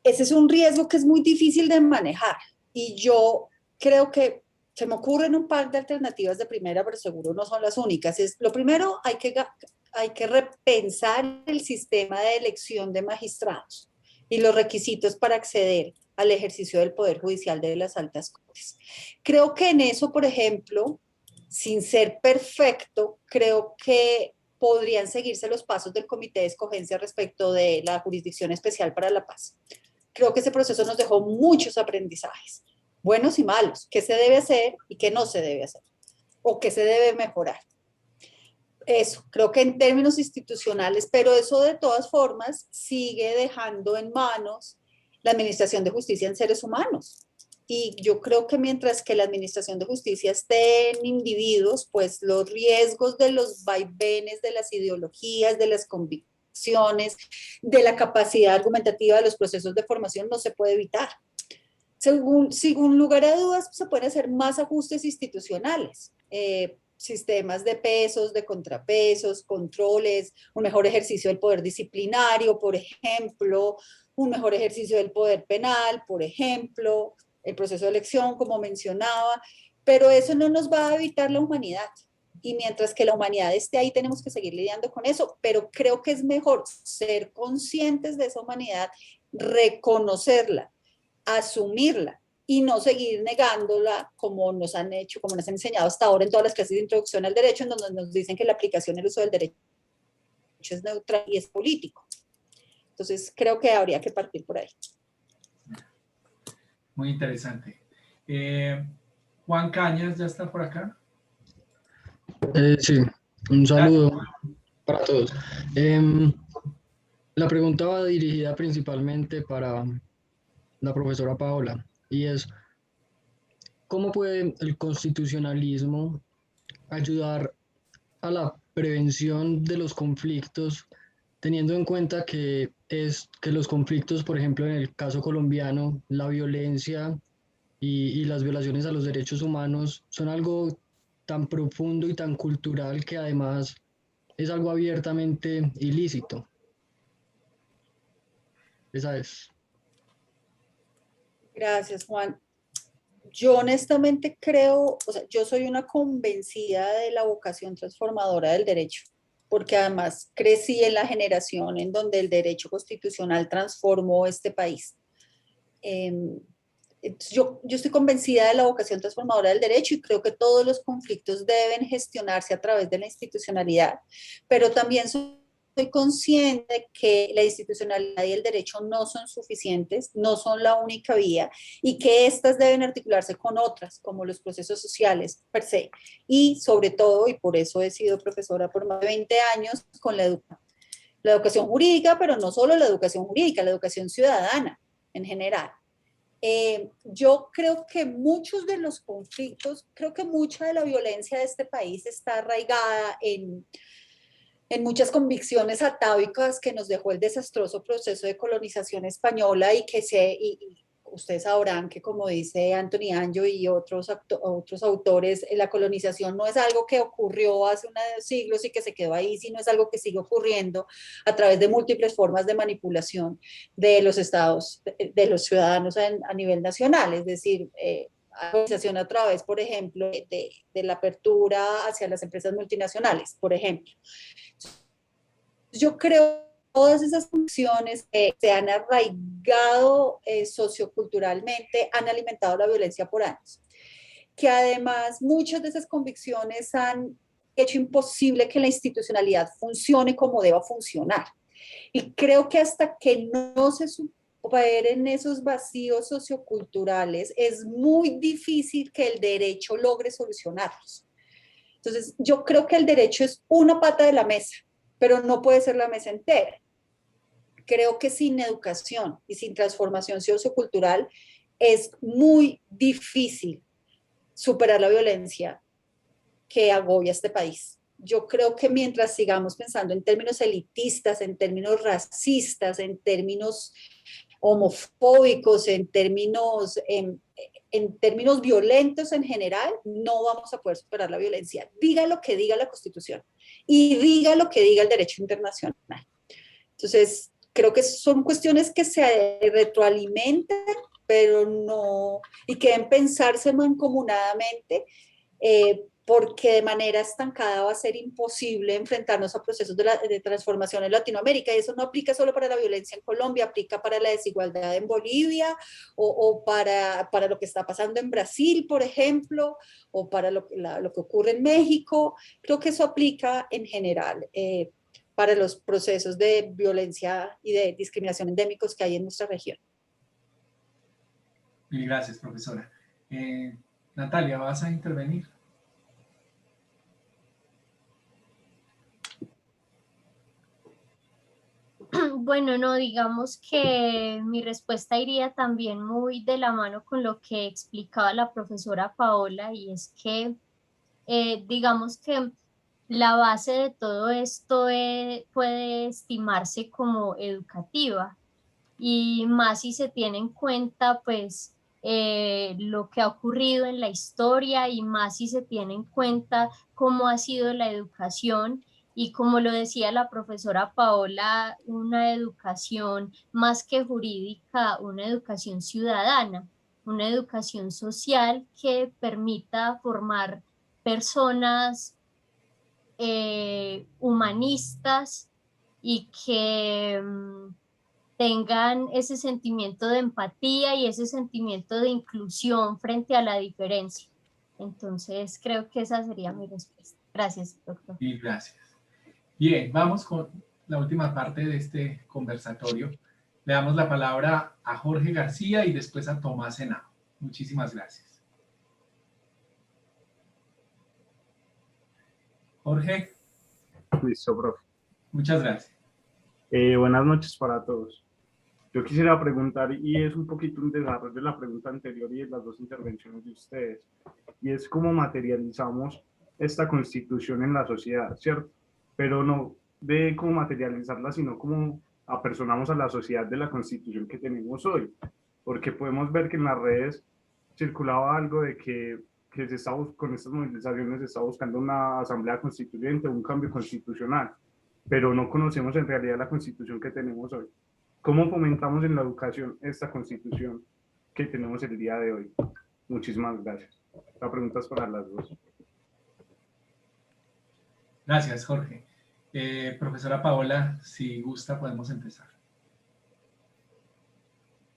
Ese es un riesgo que es muy difícil de manejar, y yo creo que se me ocurren un par de alternativas de primera, pero seguro no son las únicas. Lo primero, hay que repensar el sistema de elección de magistrados y los requisitos para acceder al ejercicio del Poder Judicial de las altas cortes. Creo que en eso, por ejemplo, sin ser perfecto, creo que podrían seguirse los pasos del Comité de Escogencia respecto de la Jurisdicción Especial para la Paz. Creo que ese proceso nos dejó muchos aprendizajes, buenos y malos, qué se debe hacer y qué no se debe hacer, o qué se debe mejorar. Eso, creo que en términos institucionales, pero eso de todas formas sigue dejando en manos la Administración de Justicia en seres humanos. Y yo creo que mientras que la Administración de Justicia esté en individuos, pues los riesgos de los vaivenes, de las ideologías, de las convicciones, de la capacidad argumentativa de los procesos de formación no se puede evitar. Sin lugar a dudas, se pueden hacer más ajustes institucionales, sistemas de pesos, de contrapesos, controles, un mejor ejercicio del poder disciplinario, por ejemplo, un mejor ejercicio del poder penal, por ejemplo, el proceso de elección, como mencionaba, pero eso no nos va a evitar la humanidad. y mientras que la humanidad esté ahí tenemos que seguir lidiando con eso, pero creo que es mejor ser conscientes de esa humanidad, reconocerla, asumirla y no seguir negándola como nos han hecho, como nos han enseñado hasta ahora en todas las clases de introducción al derecho, en donde nos dicen que la aplicación y el uso del derecho es neutral y es político. Entonces creo que habría que partir por ahí. Muy interesante. Juan Cañas, ¿ya está por acá? Sí, un saludo para todos. La pregunta va dirigida principalmente para la profesora Paola y es, ¿cómo puede el constitucionalismo ayudar a la prevención de los conflictos, teniendo en cuenta que los conflictos, por ejemplo, en el caso colombiano, la violencia y las violaciones a los derechos humanos son algo tan profundo y tan cultural que además es algo abiertamente ilícito? Esa es. Gracias, Juan. Yo honestamente creo, o sea, yo soy una convencida de la vocación transformadora del derecho, porque además crecí en la generación en donde el derecho constitucional transformó este país. Yo estoy convencida de la vocación transformadora del derecho y creo que todos los conflictos deben gestionarse a través de la institucionalidad, pero también soy consciente que la institucionalidad y el derecho no son suficientes, no son la única vía y que éstas deben articularse con otras, como los procesos sociales per se. Y sobre todo, y por eso he sido profesora por más de 20 años, con la educación jurídica, pero no solo la educación jurídica, la educación ciudadana en general. Yo creo que muchos de los conflictos, creo que mucha de la violencia de este país está arraigada en muchas convicciones atávicas que nos dejó el desastroso proceso de colonización española y que y ustedes sabrán que, como dice Anthony Anjo y otros autores, la colonización no es algo que ocurrió hace unos siglos y que se quedó ahí, sino es algo que sigue ocurriendo a través de múltiples formas de manipulación de los estados, de los ciudadanos a nivel nacional, es decir, colonización a través, por ejemplo, de la apertura hacia las empresas multinacionales, por ejemplo. Yo creo que todas esas funciones que se han arraigado socioculturalmente han alimentado la violencia por años. Que además muchas de esas convicciones han hecho imposible que la institucionalidad funcione como deba funcionar. Y creo que hasta que no se superen esos vacíos socioculturales, es muy difícil que el derecho logre solucionarlos. Entonces, yo creo que el derecho es una pata de la mesa, pero no puede ser la mesa entera. Creo que sin educación y sin transformación sociocultural es muy difícil superar la violencia que agobia este país. Yo creo que mientras sigamos pensando en términos elitistas, en términos racistas, en términos homofóbicos, en términos violentos en general, no vamos a poder superar la violencia. Diga lo que diga la Constitución y diga lo que diga el derecho internacional. Entonces, creo que son cuestiones que se retroalimentan, pero no, y que deben pensarse mancomunadamente, porque de manera estancada va a ser imposible enfrentarnos a procesos de transformación en Latinoamérica, y eso no aplica solo para la violencia en Colombia, aplica para la desigualdad en Bolivia, o para lo que está pasando en Brasil, por ejemplo, o para lo que ocurre en México. Creo que eso aplica en general para los procesos de violencia y de discriminación endémicos que hay en nuestra región. Mil gracias, profesora. Natalia, ¿vas a intervenir? Bueno, no, digamos que mi respuesta iría también muy de la mano con lo que explicaba la profesora Paola, y es que digamos que la base de todo esto puede estimarse como educativa, y más si se tiene en cuenta pues lo que ha ocurrido en la historia, y más si se tiene en cuenta cómo ha sido la educación, y como lo decía la profesora Paola, una educación más que jurídica, una educación ciudadana, una educación social que permita formar personas humanistas y que tengan ese sentimiento de empatía y ese sentimiento de inclusión frente a la diferencia. Entonces, creo que esa sería mi respuesta. Gracias, doctor. Y gracias. Bien, vamos con la última parte de este conversatorio. Le damos la palabra a Jorge García y después a Tomás Henao. Muchísimas gracias. Jorge. Listo, profe. Muchas gracias. Buenas noches para todos. Yo quisiera preguntar, y es un poquito un desarrollo de la pregunta anterior y de las dos intervenciones de ustedes, y es cómo materializamos esta constitución en la sociedad, ¿cierto? Pero no de cómo materializarla, sino cómo apersonamos a la sociedad de la constitución que tenemos hoy, porque podemos ver que en las redes circulaba algo de que se está, con estas movilizaciones se está buscando una asamblea constituyente, un cambio constitucional, pero no conocemos en realidad la constitución que tenemos hoy. ¿Cómo fomentamos en la educación esta constitución que tenemos el día de hoy? Muchísimas gracias. La pregunta es para las dos. Gracias, Jorge. Profesora Paola, si gusta, podemos empezar.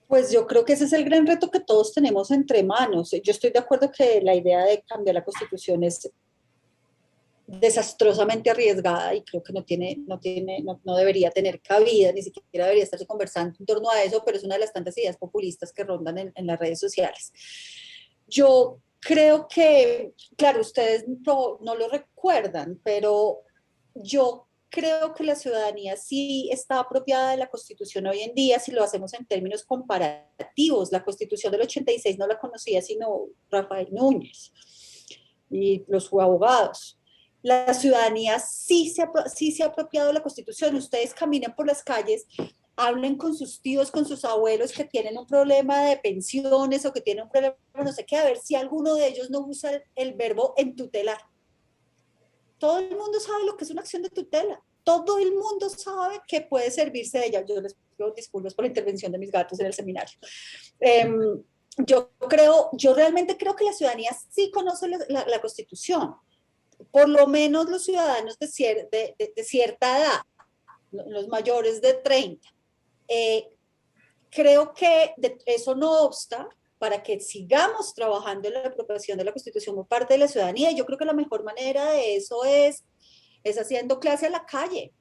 Pues yo creo que ese es el gran reto que todos tenemos entre manos. Yo estoy de acuerdo que la idea de cambiar la Constitución es desastrosamente arriesgada y creo que no debería tener cabida, ni siquiera debería estarse conversando en torno a eso, pero es una de las tantas ideas populistas que rondan en las redes sociales. Yo creo que, claro, ustedes no lo recuerdan, pero yo creo que la ciudadanía sí está apropiada de la Constitución hoy en día si lo hacemos en términos comparativos. La Constitución del 86 no la conocía sino Rafael Núñez y los abogados. La ciudadanía sí se ha apropiado de la Constitución. Ustedes caminen por las calles, hablen con sus tíos, con sus abuelos que tienen un problema de pensiones o que tienen un problema no sé qué, a ver si alguno de ellos no usa el verbo entutelar. Todo el mundo sabe lo que es una acción de tutela. Todo el mundo sabe que puede servirse de ella. Yo les pido disculpas por la intervención de mis gatos en el seminario. Yo realmente creo que la ciudadanía sí conoce la Constitución. Por lo menos los ciudadanos de cierta edad, los mayores de 30. Creo que eso no obsta para que sigamos trabajando en la apropiación de la Constitución por parte de la ciudadanía. Yo creo que la mejor manera de eso es haciendo clase a la calle.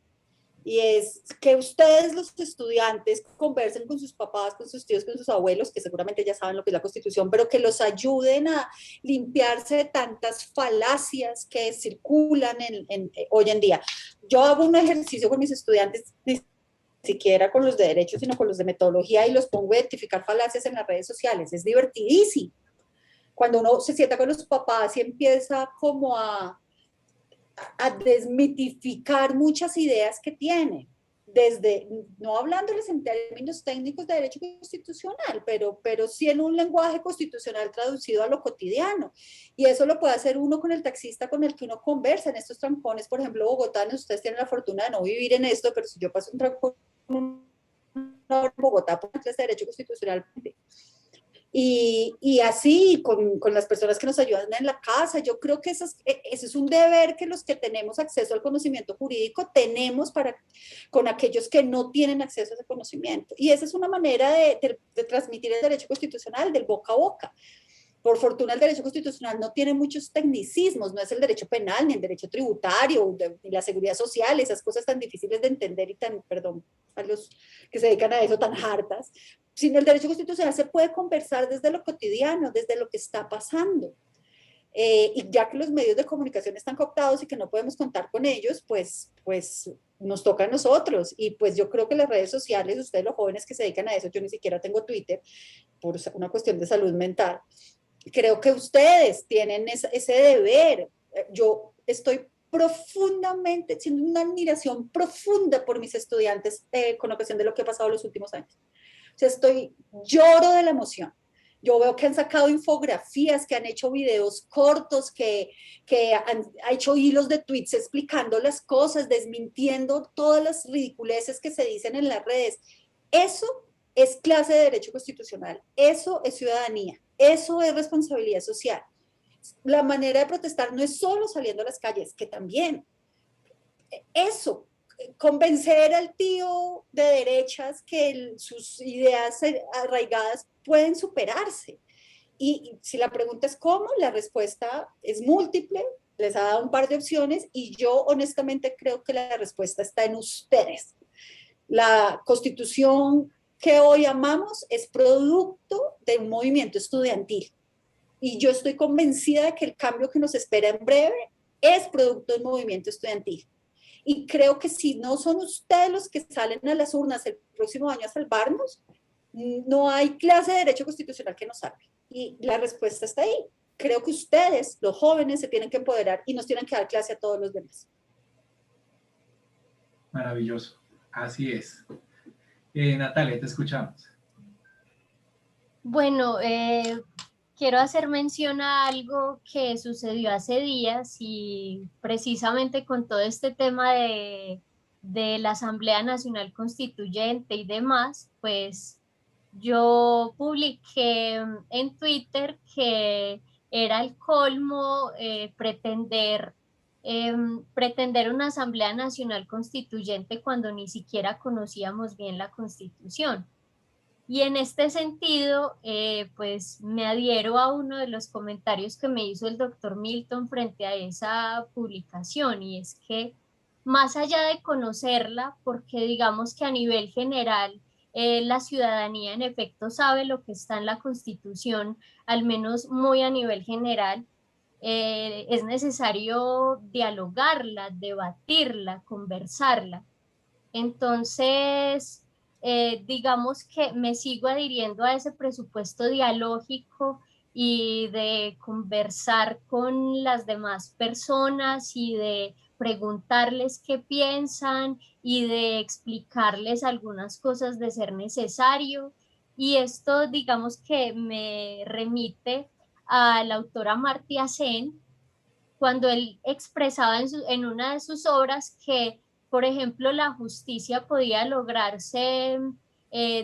Y es que ustedes, los estudiantes, conversen con sus papás, con sus tíos, con sus abuelos, que seguramente ya saben lo que es la Constitución, pero que los ayuden a limpiarse de tantas falacias que circulan hoy en día. Yo hago un ejercicio con mis estudiantes, ni siquiera con los de Derecho, sino con los de Metodología, y los pongo a identificar falacias en las redes sociales. Es divertidísimo. Cuando uno se sienta con los papás y empieza como a desmitificar muchas ideas que tiene, desde, no hablándoles en términos técnicos de derecho constitucional, pero sí en un lenguaje constitucional traducido a lo cotidiano. Y eso lo puede hacer uno con el taxista con el que uno conversa en estos trancones. Por ejemplo, bogotanos, ustedes tienen la fortuna de no vivir en esto, pero si yo paso un trancón en Bogotá por clase de derecho constitucional, y así con las personas que nos ayudan en la casa, yo creo que ese es un deber que los que tenemos acceso al conocimiento jurídico tenemos con aquellos que no tienen acceso a ese conocimiento. Y esa es una manera de transmitir el derecho constitucional del boca a boca. Por fortuna, el derecho constitucional no tiene muchos tecnicismos, no es el derecho penal, ni el derecho tributario, ni la seguridad social, esas cosas tan difíciles de entender y perdón, a los que se dedican a eso, tan hartas, sino el derecho constitucional se puede conversar desde lo cotidiano, desde lo que está pasando. Y ya que los medios de comunicación están cooptados y que no podemos contar con ellos, pues nos toca a nosotros. Y pues yo creo que las redes sociales, ustedes los jóvenes que se dedican a eso, yo ni siquiera tengo Twitter por una cuestión de salud mental, creo que ustedes tienen ese deber. Yo estoy profundamente, siendo una admiración profunda por mis estudiantes con ocasión de lo que ha pasado los últimos años. O sea, lloro de la emoción. Yo veo que han sacado infografías, que han hecho videos cortos, que han hecho hilos de tweets explicando las cosas, desmintiendo todas las ridiculeces que se dicen en las redes. Eso es clase de derecho constitucional, eso es ciudadanía, eso es responsabilidad social. La manera de protestar no es solo saliendo a las calles, que también, eso, convencer al tío de derechas que sus ideas arraigadas pueden superarse. Y si la pregunta es cómo, la respuesta es múltiple, les ha dado un par de opciones y yo honestamente creo que la respuesta está en ustedes. La Constitución que hoy amamos es producto de un movimiento estudiantil y yo estoy convencida de que el cambio que nos espera en breve es producto del movimiento estudiantil. Y creo que si no son ustedes los que salen a las urnas el próximo año a salvarnos, no hay clase de derecho constitucional que nos salve. Y la respuesta está ahí. Creo que ustedes, los jóvenes, se tienen que empoderar y nos tienen que dar clase a todos los demás. Maravilloso. Así es. Natalia, te escuchamos. Bueno, quiero hacer mención a algo que sucedió hace días y precisamente con todo este tema de la Asamblea Nacional Constituyente y demás, pues yo publiqué en Twitter que era el colmo pretender una Asamblea Nacional Constituyente cuando ni siquiera conocíamos bien la Constitución. Y en este sentido, pues me adhiero a uno de los comentarios que me hizo el doctor Milton frente a esa publicación, y es que más allá de conocerla, porque digamos que a nivel general la ciudadanía en efecto sabe lo que está en la Constitución, al menos muy a nivel general, es necesario dialogarla, debatirla, conversarla. Entonces, digamos que me sigo adhiriendo a ese presupuesto dialógico y de conversar con las demás personas y de preguntarles qué piensan y de explicarles algunas cosas de ser necesario. Y esto, digamos que me remite a la autora Amartya Sen, cuando él expresaba en una de sus obras que, por ejemplo, la justicia podía lograrse,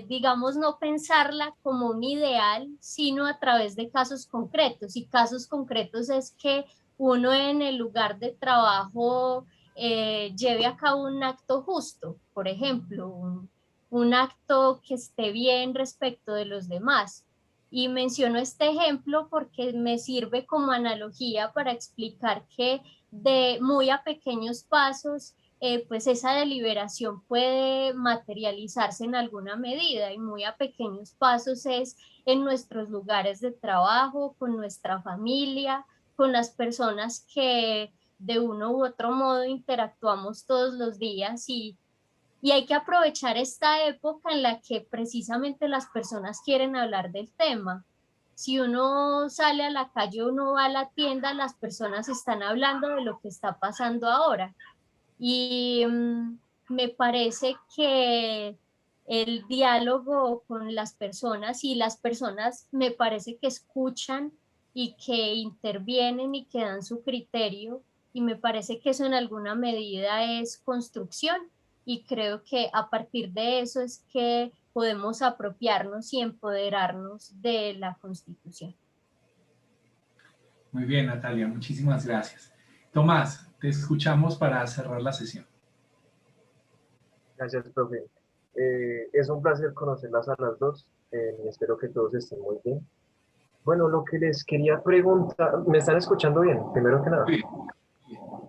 digamos, no pensarla como un ideal, sino a través de casos concretos. Y casos concretos es que uno en el lugar de trabajo lleve a cabo un acto justo, por ejemplo, un acto que esté bien respecto de los demás. Y menciono este ejemplo porque me sirve como analogía para explicar que de muy a pequeños pasos, pues esa deliberación puede materializarse en alguna medida, y muy a pequeños pasos es en nuestros lugares de trabajo, con nuestra familia, con las personas que de uno u otro modo interactuamos todos los días, y hay que aprovechar esta época en la que precisamente las personas quieren hablar del tema. Si uno sale a la calle, uno va a la tienda, las personas están hablando de lo que está pasando ahora. Y me parece que el diálogo con las personas, y las personas me parece que escuchan y que intervienen y que dan su criterio, y me parece que eso en alguna medida es construcción, y creo que a partir de eso es que podemos apropiarnos y empoderarnos de la Constitución. Muy bien, Natalia, muchísimas gracias. Tomás, te escuchamos para cerrar la sesión. Gracias, profe. Es un placer conocerlas a las dos y espero que todos estén muy bien. Bueno, lo que les quería preguntar, ¿me están escuchando bien? Primero que nada. Sí.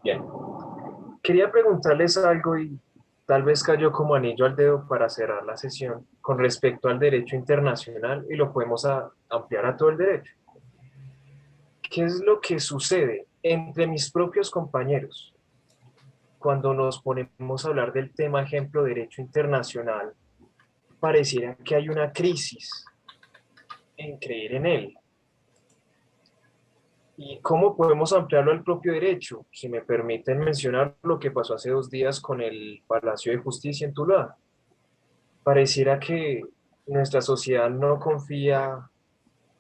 Bien. Quería preguntarles algo y tal vez cayó como anillo al dedo para cerrar la sesión con respecto al derecho internacional y lo podemos ampliar a todo el derecho. ¿Qué es lo que sucede entre mis propios compañeros cuando nos ponemos a hablar del tema ejemplo derecho internacional? Pareciera que hay una crisis en creer en él. ¿Y cómo podemos ampliarlo al propio derecho? Si me permiten mencionar lo que pasó hace 2 días con el Palacio de Justicia en Tuluá. Pareciera que nuestra sociedad no confía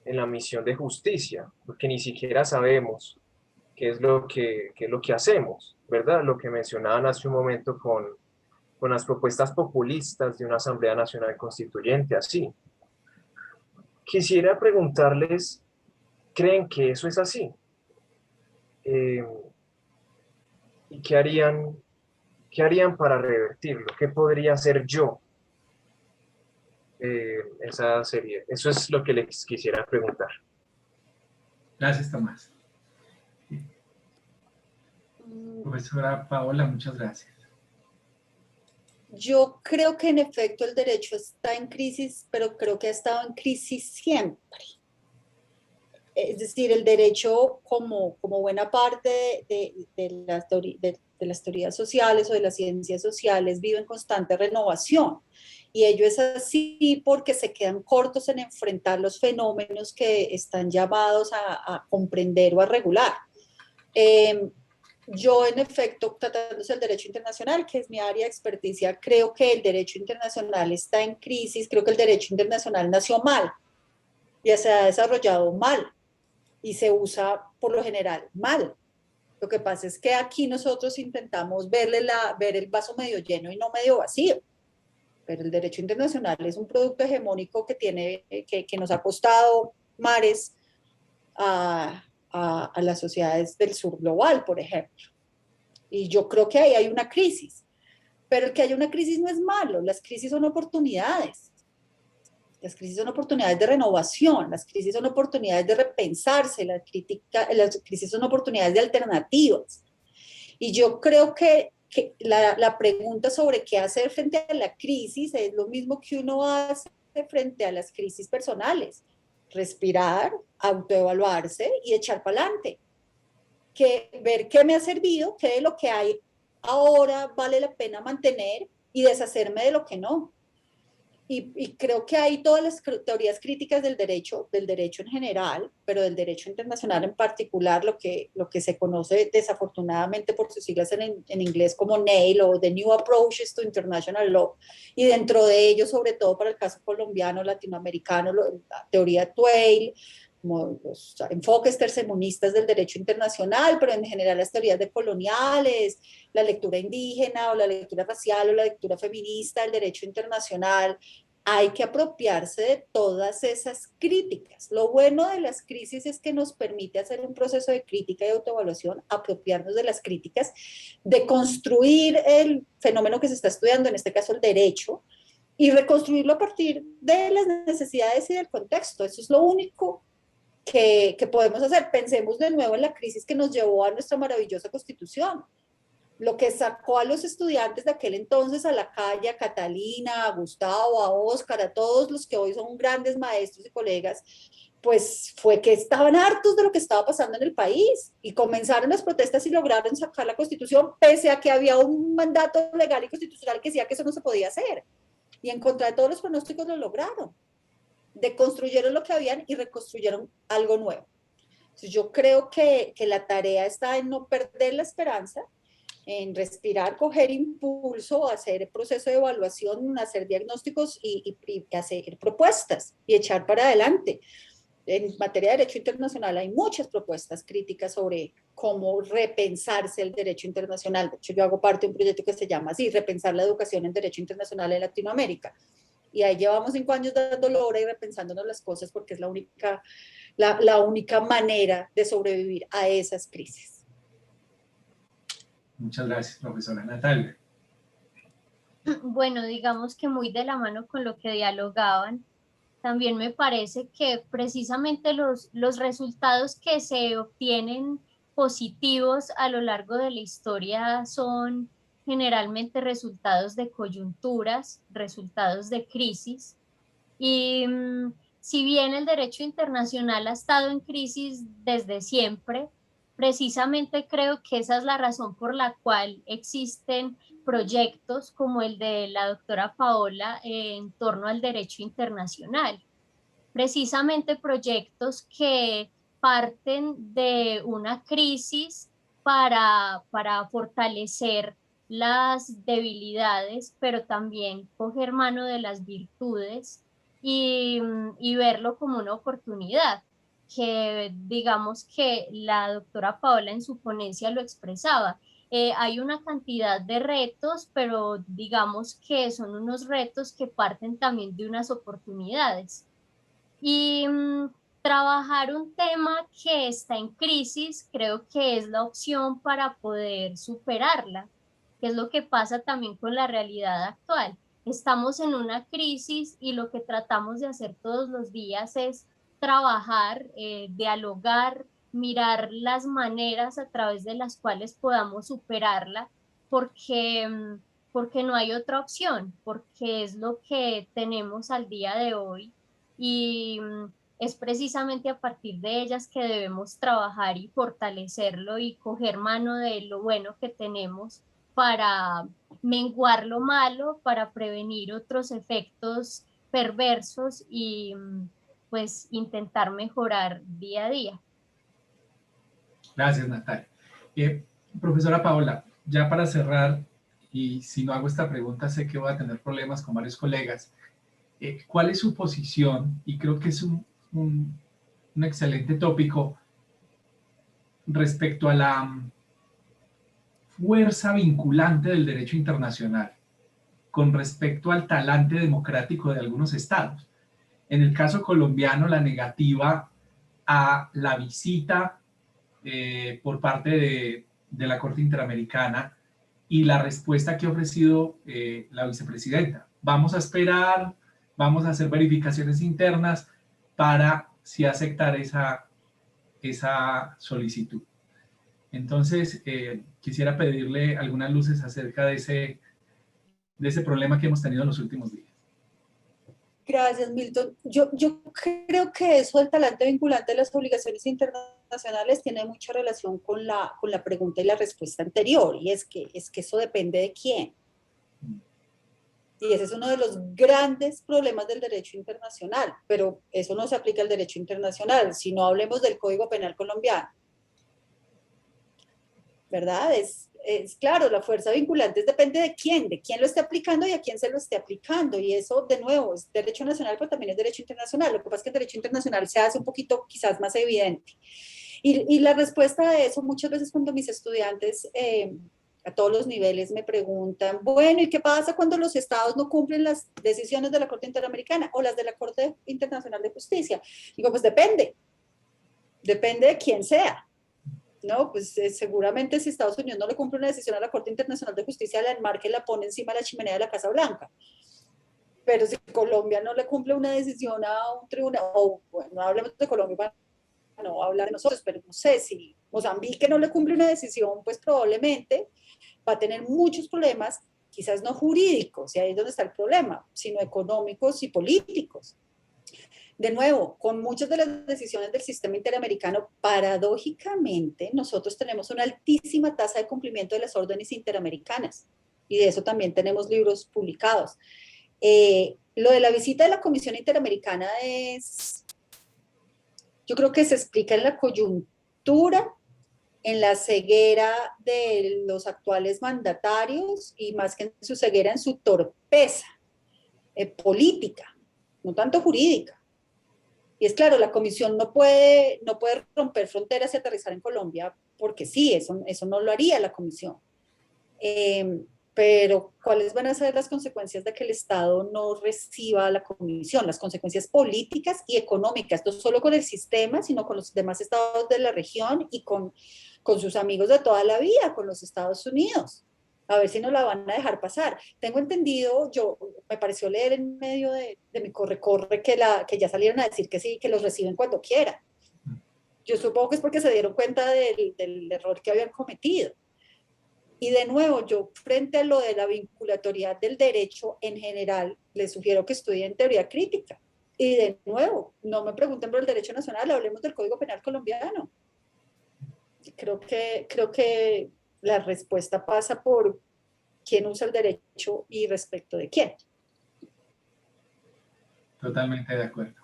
en la misión de justicia, porque ni siquiera sabemos qué es lo que hacemos, ¿verdad? Lo que mencionaban hace un momento con las propuestas populistas de una Asamblea Nacional Constituyente, así. Quisiera preguntarles, ¿creen que eso es así? ¿Y qué harían ¿Qué harían para revertirlo? ¿Qué podría hacer yo? Esa serie. Eso es lo que les quisiera preguntar. Gracias, Tomás. Mm, Profesora Paola, muchas gracias. Yo creo que en efecto el derecho está en crisis, pero creo que ha estado en crisis siempre. Es decir, el derecho como buena parte de las teorías sociales o de las ciencias sociales vive en constante renovación. Y ello es así porque se quedan cortos en enfrentar los fenómenos que están llamados a comprender o a regular. Yo, en efecto, tratándose del derecho internacional, que es mi área de experticia, creo que el derecho internacional está en crisis, creo que el derecho internacional nació mal, ya se ha desarrollado mal y se usa por lo general mal. Lo que pasa es que aquí nosotros intentamos ver el vaso medio lleno y no medio vacío. Pero el derecho internacional es un producto hegemónico que nos ha costado mares a las sociedades del sur global, por ejemplo. Y yo creo que ahí hay una crisis. Pero el que haya una crisis no es malo, las crisis son oportunidades. Las crisis son oportunidades de renovación, las crisis son oportunidades de repensarse, las crisis son oportunidades de alternativas. Y yo creo que la pregunta sobre qué hacer frente a la crisis es lo mismo que uno hace frente a las crisis personales. Respirar, autoevaluarse y echar para adelante. Ver qué me ha servido, qué de lo que hay ahora vale la pena mantener y deshacerme de lo que no. Y creo que hay todas las teorías críticas del derecho en general, pero del derecho internacional en particular, lo que se conoce desafortunadamente por sus siglas en inglés como NAIL o The New Approaches to International Law, y dentro de ellos, sobre todo para el caso colombiano, latinoamericano, la teoría TWAIL, como los enfoques tercermundistas del derecho internacional, pero en general las teorías decoloniales, la lectura indígena o la lectura racial o la lectura feminista del derecho internacional. Hay que apropiarse de todas esas críticas. Lo bueno de las crisis es que nos permite hacer un proceso de crítica y autoevaluación, apropiarnos de las críticas, de construir el fenómeno que se está estudiando, en este caso el derecho, y reconstruirlo a partir de las necesidades y del contexto. Eso es lo único que podemos hacer. Pensemos de nuevo en la crisis que nos llevó a nuestra maravillosa Constitución. Lo que sacó a los estudiantes de aquel entonces a la calle, a Catalina, a Gustavo, a Óscar, a todos los que hoy son grandes maestros y colegas, pues fue que estaban hartos de lo que estaba pasando en el país y comenzaron las protestas y lograron sacar la Constitución, pese a que había un mandato legal y constitucional que decía que eso no se podía hacer. Y en contra de todos los pronósticos lo lograron. Deconstruyeron lo que habían y reconstruyeron algo nuevo. Entonces yo creo que la tarea está en no perder la esperanza, en respirar, coger impulso, hacer el proceso de evaluación, hacer diagnósticos y hacer propuestas y echar para adelante. En materia de derecho internacional hay muchas propuestas críticas sobre cómo repensarse el derecho internacional. De hecho, yo hago parte de un proyecto que se llama así, Repensar la educación en derecho internacional en Latinoamérica. Y ahí llevamos 5 años dándolo hora y repensándonos las cosas porque es la única manera de sobrevivir a esas crisis. Muchas gracias, profesora Natalia. Bueno, digamos que muy de la mano con lo que dialogaban, también me parece que precisamente los resultados que se obtienen positivos a lo largo de la historia son generalmente resultados de coyunturas, resultados de crisis. Y si bien el derecho internacional ha estado en crisis desde siempre, precisamente creo que esa es la razón por la cual existen proyectos como el de la doctora Paola en torno al derecho internacional. Precisamente proyectos que parten de una crisis para fortalecer las debilidades, pero también coger mano de las virtudes y verlo como una oportunidad, que digamos que la doctora Paola en su ponencia lo expresaba. Hay una cantidad de retos, pero digamos que son unos retos que parten también de unas oportunidades. Y trabajar un tema que está en crisis creo que es la opción para poder superarla. que es lo que pasa también con la realidad actual. Estamos en una crisis y lo que tratamos de hacer todos los días es trabajar, dialogar, mirar las maneras a través de las cuales podamos superarla, porque no hay otra opción, porque es lo que tenemos al día de hoy y es precisamente a partir de ellas que debemos trabajar y fortalecerlo y coger mano de lo bueno que tenemos para menguar lo malo, para prevenir otros efectos perversos y pues intentar mejorar día a día. Gracias, Natalia. Profesora Paola, ya para cerrar, y si no hago esta pregunta sé que voy a tener problemas con varios colegas, ¿cuál es su posición? Y creo que es un excelente tópico respecto a la fuerza vinculante del derecho internacional con respecto al talante democrático de algunos estados. En el caso colombiano, la negativa a la visita por parte de la Corte Interamericana y la respuesta que ha ofrecido la vicepresidenta. Vamos a esperar, vamos a hacer verificaciones internas para si aceptar esa solicitud. Entonces, quisiera pedirle algunas luces acerca de ese problema que hemos tenido en los últimos días. Gracias, Milton. Yo creo que eso del talante vinculante de las obligaciones internacionales tiene mucha relación con la pregunta y la respuesta anterior, y es que eso depende de quién. Y ese es uno de los grandes problemas del derecho internacional, pero eso no se aplica al derecho internacional, si no hablemos del Código Penal colombiano. ¿Verdad? Es claro, la fuerza vinculante depende de quién lo esté aplicando y a quién se lo esté aplicando. Y eso, de nuevo, es derecho nacional, pero también es derecho internacional. Lo que pasa es que el derecho internacional se hace un poquito quizás más evidente. Y la respuesta a eso, muchas veces cuando mis estudiantes a todos los niveles me preguntan, bueno, ¿y qué pasa cuando los estados no cumplen las decisiones de la Corte Interamericana o las de la Corte Internacional de Justicia? Digo, pues depende de quién sea. No, pues seguramente si Estados Unidos no le cumple una decisión a la Corte Internacional de Justicia, la enmarca y la pone encima de la chimenea de la Casa Blanca. Pero si Colombia no le cumple una decisión a un tribunal, o bueno, no hablemos de Colombia para no hablar de nosotros, pero no sé, si Mozambique no le cumple una decisión, pues probablemente va a tener muchos problemas, quizás no jurídicos, y ahí es donde está el problema, sino económicos y políticos. De nuevo, con muchas de las decisiones del sistema interamericano, paradójicamente, nosotros tenemos una altísima tasa de cumplimiento de las órdenes interamericanas, y de eso también tenemos libros publicados. Lo de la visita de la Comisión Interamericana yo creo que se explica en la coyuntura, en la ceguera de los actuales mandatarios, y más que en su ceguera, en su torpeza política, no tanto jurídica. Y es claro, la comisión no puede romper fronteras y aterrizar en Colombia, porque sí, eso no lo haría la comisión. Pero ¿cuáles van a ser las consecuencias de que el Estado no reciba a la comisión? Las consecuencias políticas y económicas, no solo con el sistema, sino con los demás estados de la región y con sus amigos de toda la vida, con los Estados Unidos. A ver si no la van a dejar pasar. Tengo entendido, me pareció leer en medio de mi corre-corre que ya salieron a decir que sí, que los reciben cuando quieran. Yo supongo que es porque se dieron cuenta del error que habían cometido. Y de nuevo, yo frente a lo de la vinculatoriedad del derecho en general, les sugiero que estudien teoría crítica. Y de nuevo, no me pregunten por el derecho nacional, hablemos del Código Penal colombiano. Creo que la respuesta pasa por quién usa el derecho y respecto de quién. Totalmente de acuerdo.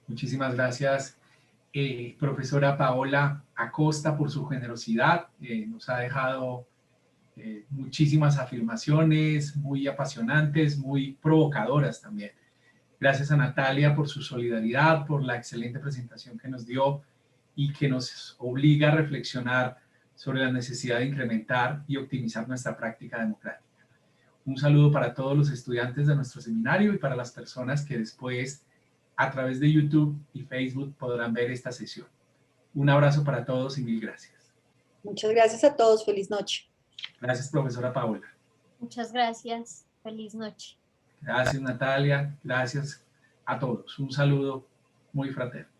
Muchísimas gracias, profesora Paola Acosta, por su generosidad. Nos ha dejado muchísimas afirmaciones muy apasionantes, muy provocadoras también. Gracias a Natalia por su solidaridad, por la excelente presentación que nos dio y que nos obliga a reflexionar sobre la necesidad de incrementar y optimizar nuestra práctica democrática. Un saludo para todos los estudiantes de nuestro seminario y para las personas que después a través de YouTube y Facebook podrán ver esta sesión. Un abrazo para todos y mil gracias. Muchas gracias a todos. Feliz noche. Gracias, profesora Paola. Muchas gracias. Feliz noche. Gracias, Natalia. Gracias a todos. Un saludo muy fraterno.